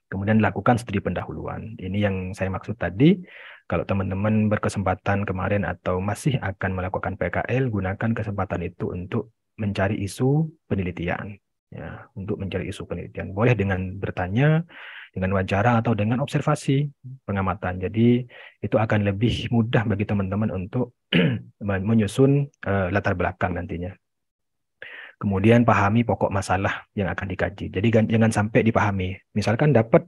Kemudian lakukan studi pendahuluan. Ini yang saya maksud tadi. Kalau teman-teman berkesempatan kemarin atau masih akan melakukan PKL, gunakan kesempatan itu untuk mencari isu penelitian. Ya, untuk mencari isu penelitian. Boleh dengan bertanya, dengan wawancara, atau dengan observasi pengamatan. Jadi itu akan lebih mudah bagi teman-teman untuk menyusun latar belakang nantinya. Kemudian pahami pokok masalah yang akan dikaji. Jadi jangan sampai dipahami. Misalkan dapat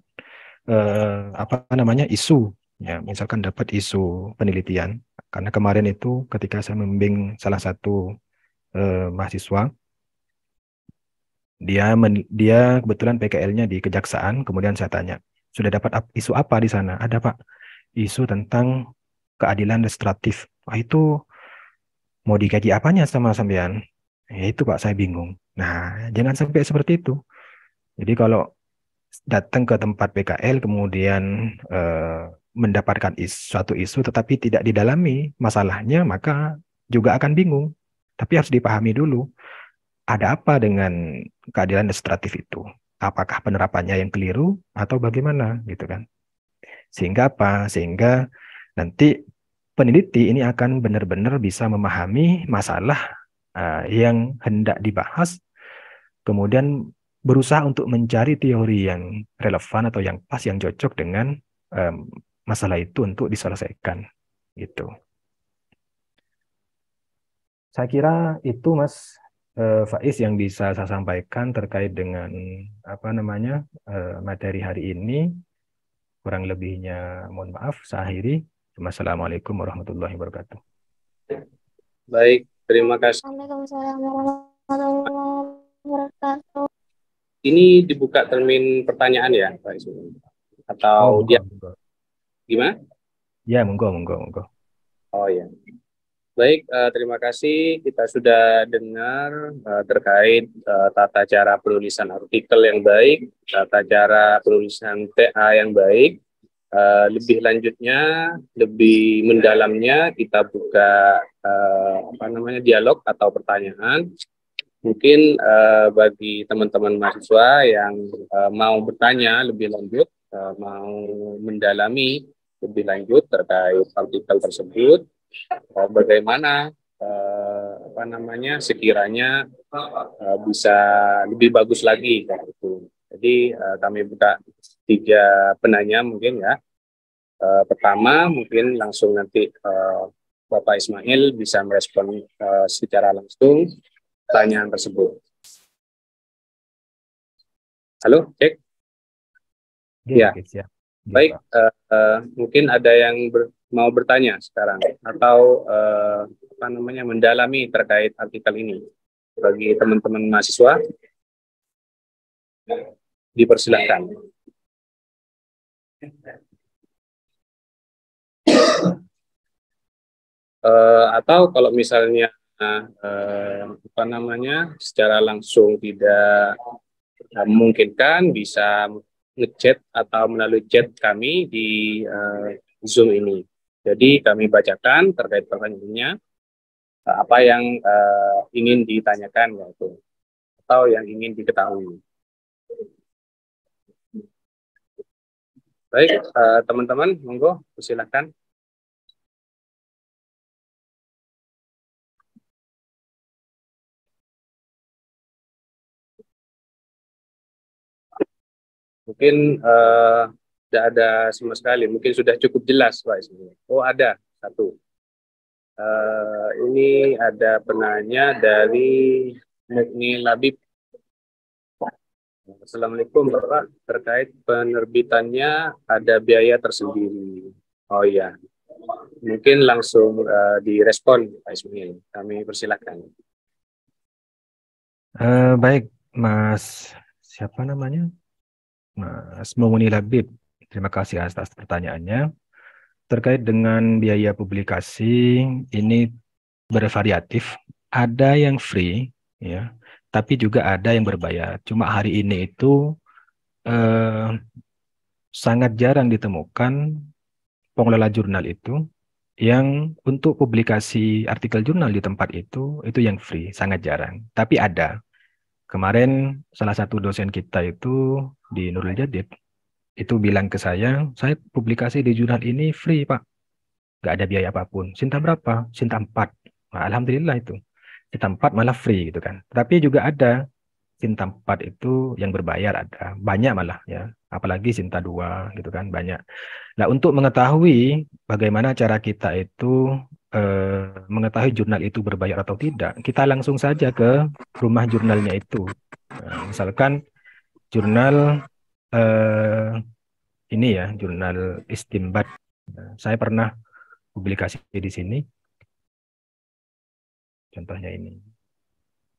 isu, ya, misalkan dapat isu penelitian. Karena kemarin itu ketika saya membimbing salah satu mahasiswa, dia kebetulan PKL-nya di Kejaksaan. Kemudian saya tanya, sudah dapat isu apa di sana? Ada Pak, isu tentang keadilan restoratif. Wah, itu mau dikaji apanya sama sampean? Ya itu Pak, saya bingung. Nah, jangan sampai seperti itu. Jadi kalau datang ke tempat PKL kemudian mendapatkan suatu isu tetapi tidak didalami masalahnya, maka juga akan bingung. Tapi harus dipahami dulu, ada apa dengan keadilan restoratif itu? Apakah penerapannya yang keliru atau bagaimana gitu kan? Sehingga apa? Sehingga nanti peneliti ini akan benar-benar bisa memahami masalah yang hendak dibahas, kemudian berusaha untuk mencari teori yang relevan atau yang pas, yang cocok dengan masalah itu untuk diselesaikan. Gitu. Saya kira itu Mas Faiz yang bisa saya sampaikan terkait dengan materi hari ini. Kurang lebihnya mohon maaf. Saya akhiri. Wassalamualaikum warahmatullahi wabarakatuh. Baik, terima kasih. Waalaikumsalam warahmatullahi wabarakatuh. warahmatullahi wabarakatuh. Ini dibuka termin pertanyaan ya, Pak Ismail? Oh, Atau monggo, dia monggo. gimana? Ya, monggo, monggo, monggo. Oh ya. Baik, terima kasih. Kita sudah dengar terkait tata cara penulisan artikel yang baik, tata cara penulisan TA yang baik. Lebih lanjutnya, lebih mendalamnya, kita buka dialog atau pertanyaan. Mungkin bagi teman-teman mahasiswa yang mau bertanya lebih lanjut, mau mendalami lebih lanjut terkait artikel tersebut. Bagaimana sekiranya bisa lebih bagus lagi gitu. Jadi kami buka 3 penanya mungkin ya. Pertama mungkin langsung nanti Bapak Ismail bisa merespon secara langsung pertanyaan tersebut. Halo, cek. Ya. Oke, siap. Baik, mungkin ada yang mau bertanya sekarang atau mendalami terkait artikel ini. Bagi teman-teman mahasiswa, dipersilakan. Atau kalau misalnya secara langsung tidak memungkinkan, bisa ngechat atau melalui chat kami di Zoom ini. Jadi kami bacakan terkait pertanyaannya, apa yang ingin ditanyakan yaitu atau yang ingin diketahui. Baik, teman-teman, monggo silakan. Mungkin tidak ada sama sekali, mungkin sudah cukup jelas Pak Ismail. Oh, ada satu. Ini ada penanya dari Mukni Labib. Assalamualaikum Bapak, terkait penerbitannya ada biaya tersendiri. Oh iya, mungkin langsung direspon Pak Ismail. Kami persilakan. Baik, Mas, siapa namanya? Mas Mumuni Labib, terima kasih atas pertanyaannya. Terkait dengan biaya publikasi, ini bervariatif. Ada yang free, ya, tapi juga ada yang berbayar. Cuma hari ini itu sangat jarang ditemukan pengelola jurnal itu yang untuk publikasi artikel jurnal di tempat itu yang free, sangat jarang. Tapi ada. Kemarin salah satu dosen kita itu di Nurul Jadid itu bilang ke saya publikasi di jurnal ini free, Pak. Nggak ada biaya apapun. Sinta berapa? Sinta 4. Nah, alhamdulillah itu. Sinta 4 malah free gitu kan. Tapi juga ada Sinta 4 itu yang berbayar ada. Banyak malah ya. Apalagi Sinta 2 gitu kan, banyak. Nah, untuk mengetahui bagaimana cara kita itu mengetahui jurnal itu berbayar atau tidak, kita langsung saja ke rumah jurnalnya itu. Nah, misalkan jurnal ini ya, jurnal Istimbat. Nah, saya pernah publikasi di sini. Contohnya ini.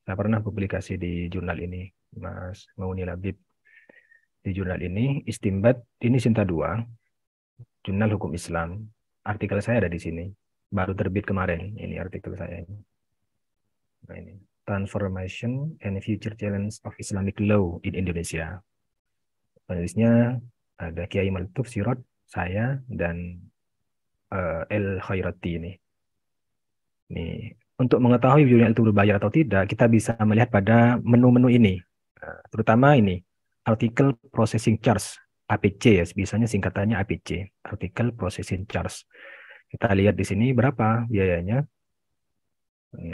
Saya pernah publikasi di jurnal ini, Mas Mauni Labib. Di jurnal ini, Istimbat, ini Sinta 2, Jurnal Hukum Islam. Artikel saya ada di sini. Baru terbit kemarin, ini artikel saya ini. Nah, ini. Transformation and Future Challenge of Islamic Law in Indonesia. Penulisnya ada Kiai Maltuf Sirot, saya, dan El Khairati ini. Nih, untuk mengetahui jurnal itu berbayar atau tidak, kita bisa melihat pada menu-menu ini. Terutama ini, Article Processing Charge, APC ya, biasanya singkatannya APC, Article Processing Charge. Kita lihat di sini berapa biayanya.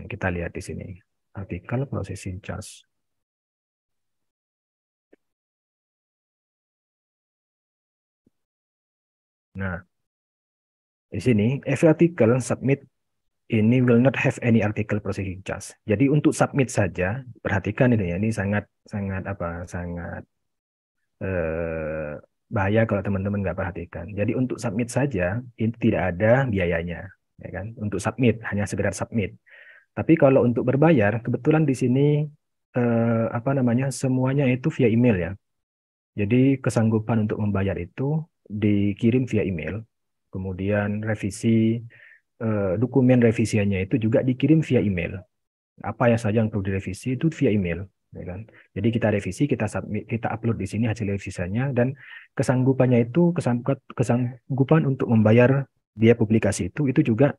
Kita lihat di sini, Article Processing Charge. Nah, di sini, every article submit ini will not have any article processing charge. Jadi untuk submit saja, perhatikan ini ya, ini sangat bahaya kalau teman-teman nggak perhatikan. Jadi untuk submit saja ini tidak ada biayanya, ya kan? Untuk submit hanya sekedar submit. Tapi kalau untuk berbayar, kebetulan di sini semuanya itu via email ya. Jadi kesanggupan untuk membayar itu dikirim via email. Kemudian dokumen revisiannya itu juga dikirim via email. Apa yang saja yang perlu direvisi itu via email, ya kan? Jadi kita revisi, kita submit, kita upload di sini hasil revisiannya, dan kesanggupannya itu kesanggupan untuk membayar biaya publikasi itu juga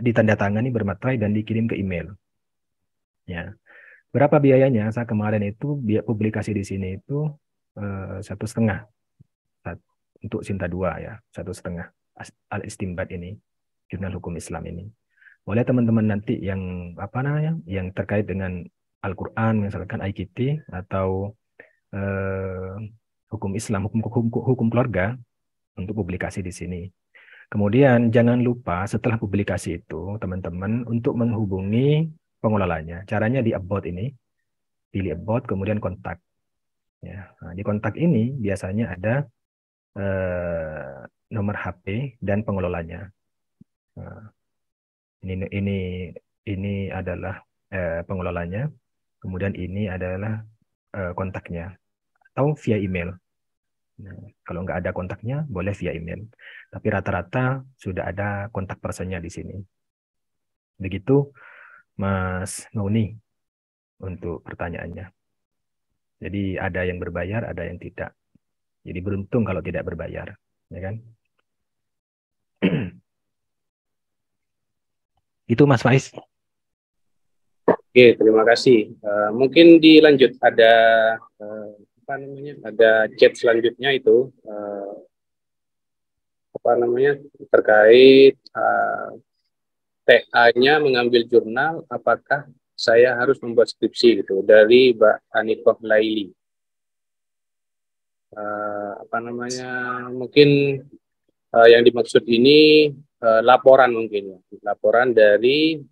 ditandatangani bermaterai dan dikirim ke email. Ya, berapa biayanya? Saya kemarin itu biaya publikasi di sini itu 1,5 untuk Sinta 2 ya, 1,5 Al-Istinbat ini, Jurnal Hukum Islam ini. Boleh teman-teman nanti yang yang terkait dengan Al-Quran, misalkan IKT atau hukum Islam, hukum keluarga, untuk publikasi di sini. Kemudian jangan lupa setelah publikasi itu teman-teman untuk menghubungi pengelolanya. Caranya di about ini, pilih about kemudian kontak. Ya, nah, di kontak ini biasanya ada nomor HP dan pengelolanya. Nah, ini adalah pengelolanya, kemudian ini adalah kontaknya, atau via email. Nah, kalau nggak ada kontaknya boleh via email, tapi rata-rata sudah ada kontak personnya di sini. Begitu Mas Mauni untuk pertanyaannya. Jadi ada yang berbayar, ada yang tidak. Jadi beruntung kalau tidak berbayar, ya kan? Itu Mas Faiz. Oke, terima kasih. Mungkin dilanjut, ada ada chat selanjutnya itu terkait TA-nya mengambil jurnal, apakah saya harus membuat skripsi gitu, dari Mbak Anikoh Laili. Mungkin yang dimaksud ini laporan mungkin ya, laporan dari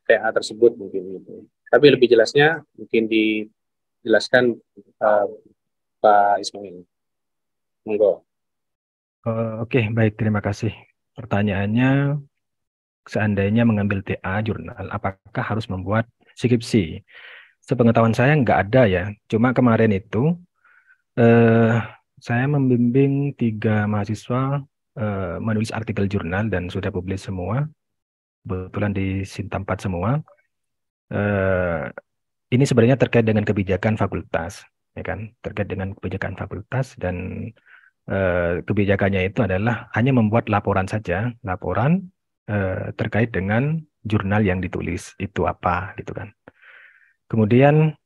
TA tersebut mungkin gitu. Tapi lebih jelasnya mungkin dijelaskan Pak Ismail. Monggo. Oke, baik, terima kasih. Pertanyaannya, seandainya mengambil TA jurnal, apakah harus membuat skripsi? Sepengetahuan saya nggak ada ya. Cuma kemarin itu saya membimbing 3 mahasiswa menulis artikel jurnal dan sudah publis semua. Kebetulan di Sinta 4 semua. Ini sebenarnya terkait dengan kebijakan fakultas, ya kan? Terkait dengan kebijakan fakultas, dan kebijakannya itu adalah hanya membuat laporan saja, laporan terkait dengan jurnal yang ditulis itu apa, gitu kan. Kemudian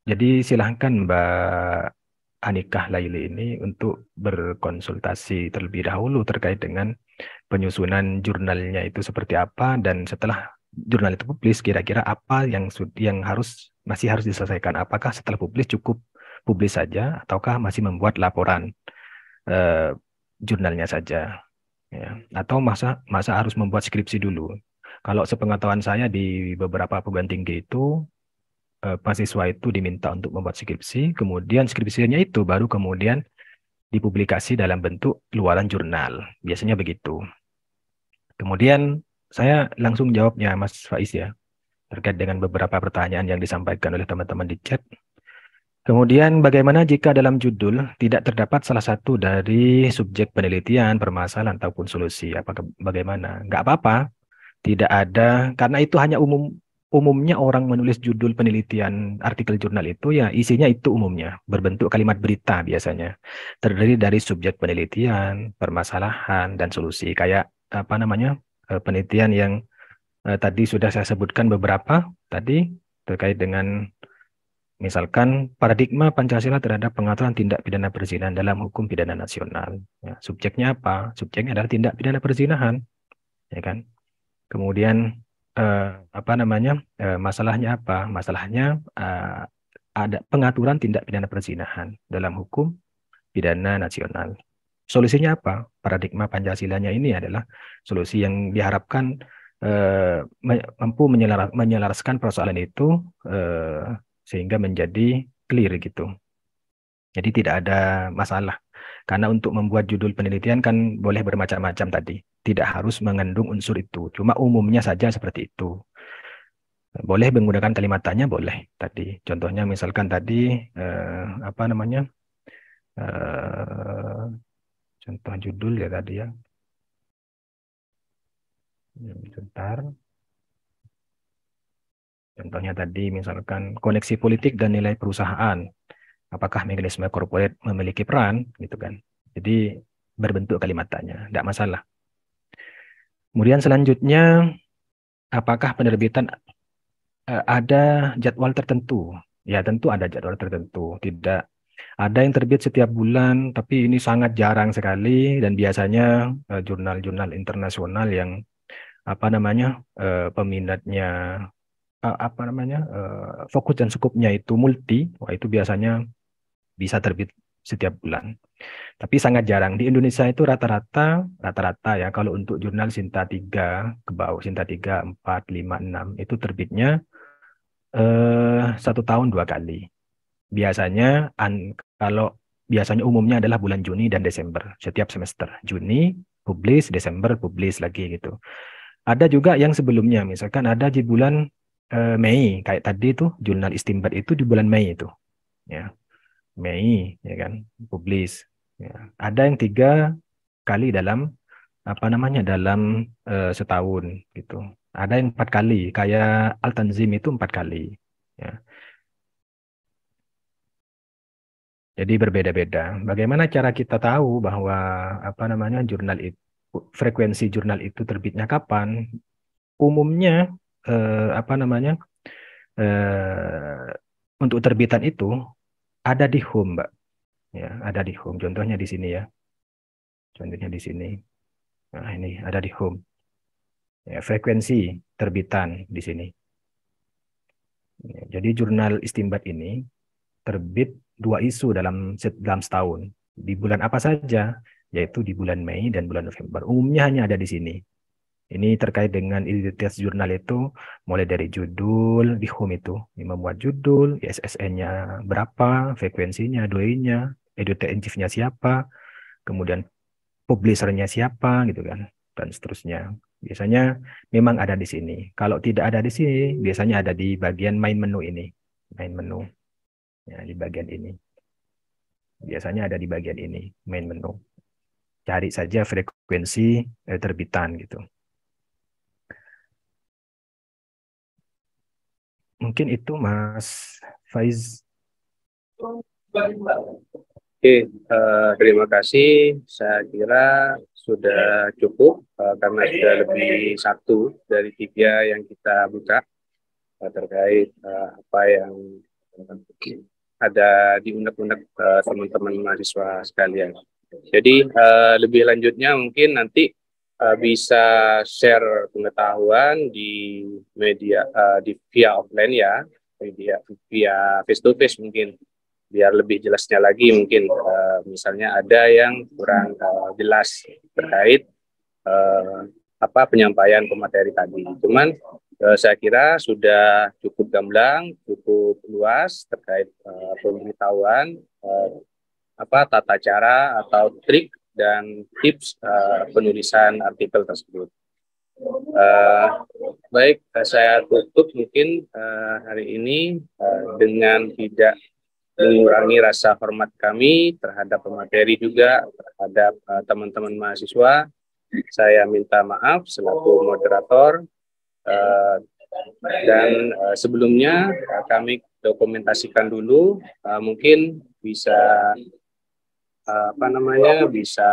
jadi silahkan Mbak Anikah Laili ini untuk berkonsultasi terlebih dahulu terkait dengan penyusunan jurnalnya itu seperti apa, dan setelah jurnal itu publis kira-kira apa yang masih harus diselesaikan. Apakah setelah publis cukup publis saja, ataukah masih membuat laporan jurnalnya saja, ya, atau masa harus membuat skripsi dulu. Kalau sepengetahuan saya di beberapa perguruan tinggi itu mahasiswa itu diminta untuk membuat skripsi, kemudian skripsinya itu baru kemudian dipublikasi dalam bentuk luaran jurnal. Biasanya begitu. Kemudian saya langsung jawabnya Mas Faiz ya, terkait dengan beberapa pertanyaan yang disampaikan oleh teman-teman di chat. Kemudian bagaimana jika dalam judul tidak terdapat salah satu dari subjek penelitian, permasalahan, ataupun solusi? Bagaimana? Nggak apa-apa. Tidak ada, karena itu hanya umumnya orang menulis judul penelitian artikel jurnal itu ya isinya itu umumnya berbentuk kalimat berita, biasanya terdiri dari subjek penelitian, permasalahan, dan solusi. Kayak penelitian yang tadi sudah saya sebutkan beberapa tadi terkait dengan misalkan paradigma Pancasila terhadap pengaturan tindak pidana perzinahan dalam hukum pidana nasional. Ya, subjeknya apa? Subjeknya adalah tindak pidana perzinahan, ya kan? Kemudian masalahnya apa? Masalahnya ada pengaturan tindak pidana perzinahan dalam hukum pidana nasional. Solusinya apa? Paradigma Pancasilanya ini adalah solusi yang diharapkan mampu menyelaraskan persoalan itu sehingga menjadi clear gitu. Jadi tidak ada masalah. Karena untuk membuat judul penelitian kan boleh bermacam-macam tadi. Tidak harus mengandung unsur itu. Cuma umumnya saja seperti itu. Boleh menggunakan kalimat tanya, boleh tadi. Contohnya misalkan tadi apa namanya? eh, Contoh judul ya tadi ya. Sebentar. Contohnya tadi misalkan koneksi politik dan nilai perusahaan. Apakah mekanisme corporate memiliki peran gitu kan. Jadi berbentuk kalimat tanya, tidak masalah. Kemudian selanjutnya, apakah penerbitan ada jadwal tertentu? Ya tentu ada jadwal tertentu. Tidak ada yang terbit setiap bulan, tapi ini sangat jarang sekali dan biasanya jurnal-jurnal internasional yang apa namanya peminatnya apa namanya fokus dan skupnya itu multi, wah itu biasanya bisa terbit setiap bulan. Tapi sangat jarang. Di Indonesia itu rata-rata ya kalau untuk jurnal Sinta 3 ke bawah, Sinta 3, 4, 5, 6 itu terbitnya 1 tahun 2 kali. Biasanya kalau biasanya umumnya adalah bulan Juni dan Desember setiap semester. Juni publis, Desember publis lagi gitu. Ada juga yang sebelumnya, misalkan ada di bulan Mei, kayak tadi itu jurnal Istimbat itu di bulan Mei itu, ya Mei, ya kan, publis. Ya. Ada yang 3 kali dalam apa namanya dalam setahun gitu. Ada yang 4 kali, kayak Al-Tanzim itu 4 kali. Ya. Jadi berbeda-beda. Bagaimana cara kita tahu bahwa apa namanya jurnal itu frekuensi jurnal itu terbitnya kapan? Umumnya apa namanya untuk terbitan itu ada di home, Mbak. Ya, ada di home. Contohnya di sini ya. Contohnya di sini. Nah, ini ada di home. Ya, frekuensi terbitan di sini. Ya, jadi jurnal Istimbat ini terbit 2 isu dalam setahun. Di bulan apa saja? Yaitu di bulan Mei dan bulan November. Umumnya hanya ada di sini. Ini terkait dengan identitas jurnal itu, mulai dari judul di home itu, membuat judul, ISSN-nya berapa, frekuensinya, doinya, editor in chief-nya siapa, kemudian publisher-nya siapa, gitu kan, dan seterusnya. Biasanya memang ada di sini. Kalau tidak ada di sini, biasanya ada di bagian main menu ini, main menu, ya, di bagian ini. Biasanya ada di bagian ini, main menu. Cari saja frekuensi terbitan gitu. Mungkin itu Mas Faiz. Oke, terima kasih. Saya kira sudah cukup karena sudah lebih 1 dari 3 yang kita buka terkait apa yang ada di unek-unek teman-teman mahasiswa sekalian. Jadi lebih lanjutnya mungkin nanti bisa share pengetahuan di media di via offline ya, via face to face mungkin biar lebih jelasnya lagi mungkin misalnya ada yang kurang jelas terkait apa penyampaian pemateri tadi. Cuman saya kira sudah cukup gamblang, cukup luas terkait pemberitahuan apa tata cara atau trik dan tips penulisan artikel tersebut. Baik, saya tutup mungkin hari ini dengan tidak mengurangi rasa hormat kami terhadap pemateri juga terhadap teman-teman mahasiswa. Saya minta maaf selaku moderator dan sebelumnya kami dokumentasikan dulu mungkin bisa apa namanya bisa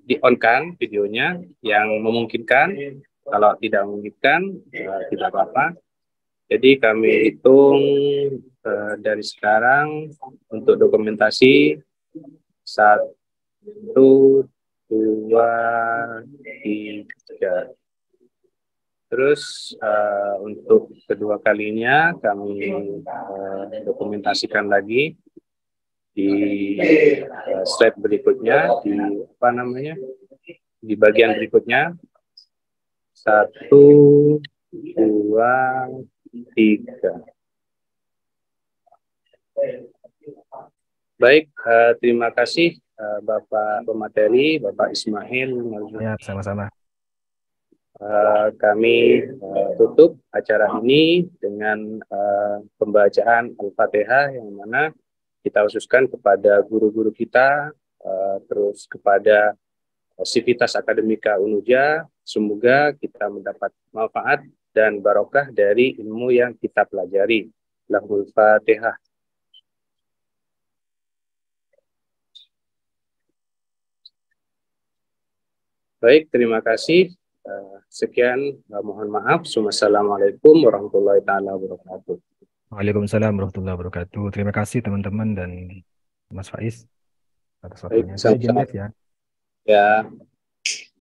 di-on-kan videonya yang memungkinkan. Kalau tidak memungkinkan tidak apa-apa. Jadi kami hitung dari sekarang untuk dokumentasi 1, 2, 3. Terus untuk kedua kalinya kami dokumentasikan lagi di slide berikutnya di apa namanya di bagian berikutnya 1, 2, 3. Baik, terima kasih Bapak pemateri, Bapak Ismail Marzuki. Ya, sama-sama. Kami tutup acara ini dengan pembacaan Al-Fatihah yang mana kita khususkan kepada guru-guru kita, terus kepada Sivitas Akademika Unuja. Semoga kita mendapat manfaat dan barokah dari ilmu yang kita pelajari. Lahul Fatihah. Baik, terima kasih. Sekian, mohon maaf. Wassalamualaikum warahmatullahi taala wabarakatuh. Waalaikumsalam warahmatullahi wabarakatuh. Terima kasih teman-teman dan Mas Faiz atas Baik, waktunya. Saya izin sama-sama. live ya. Ya.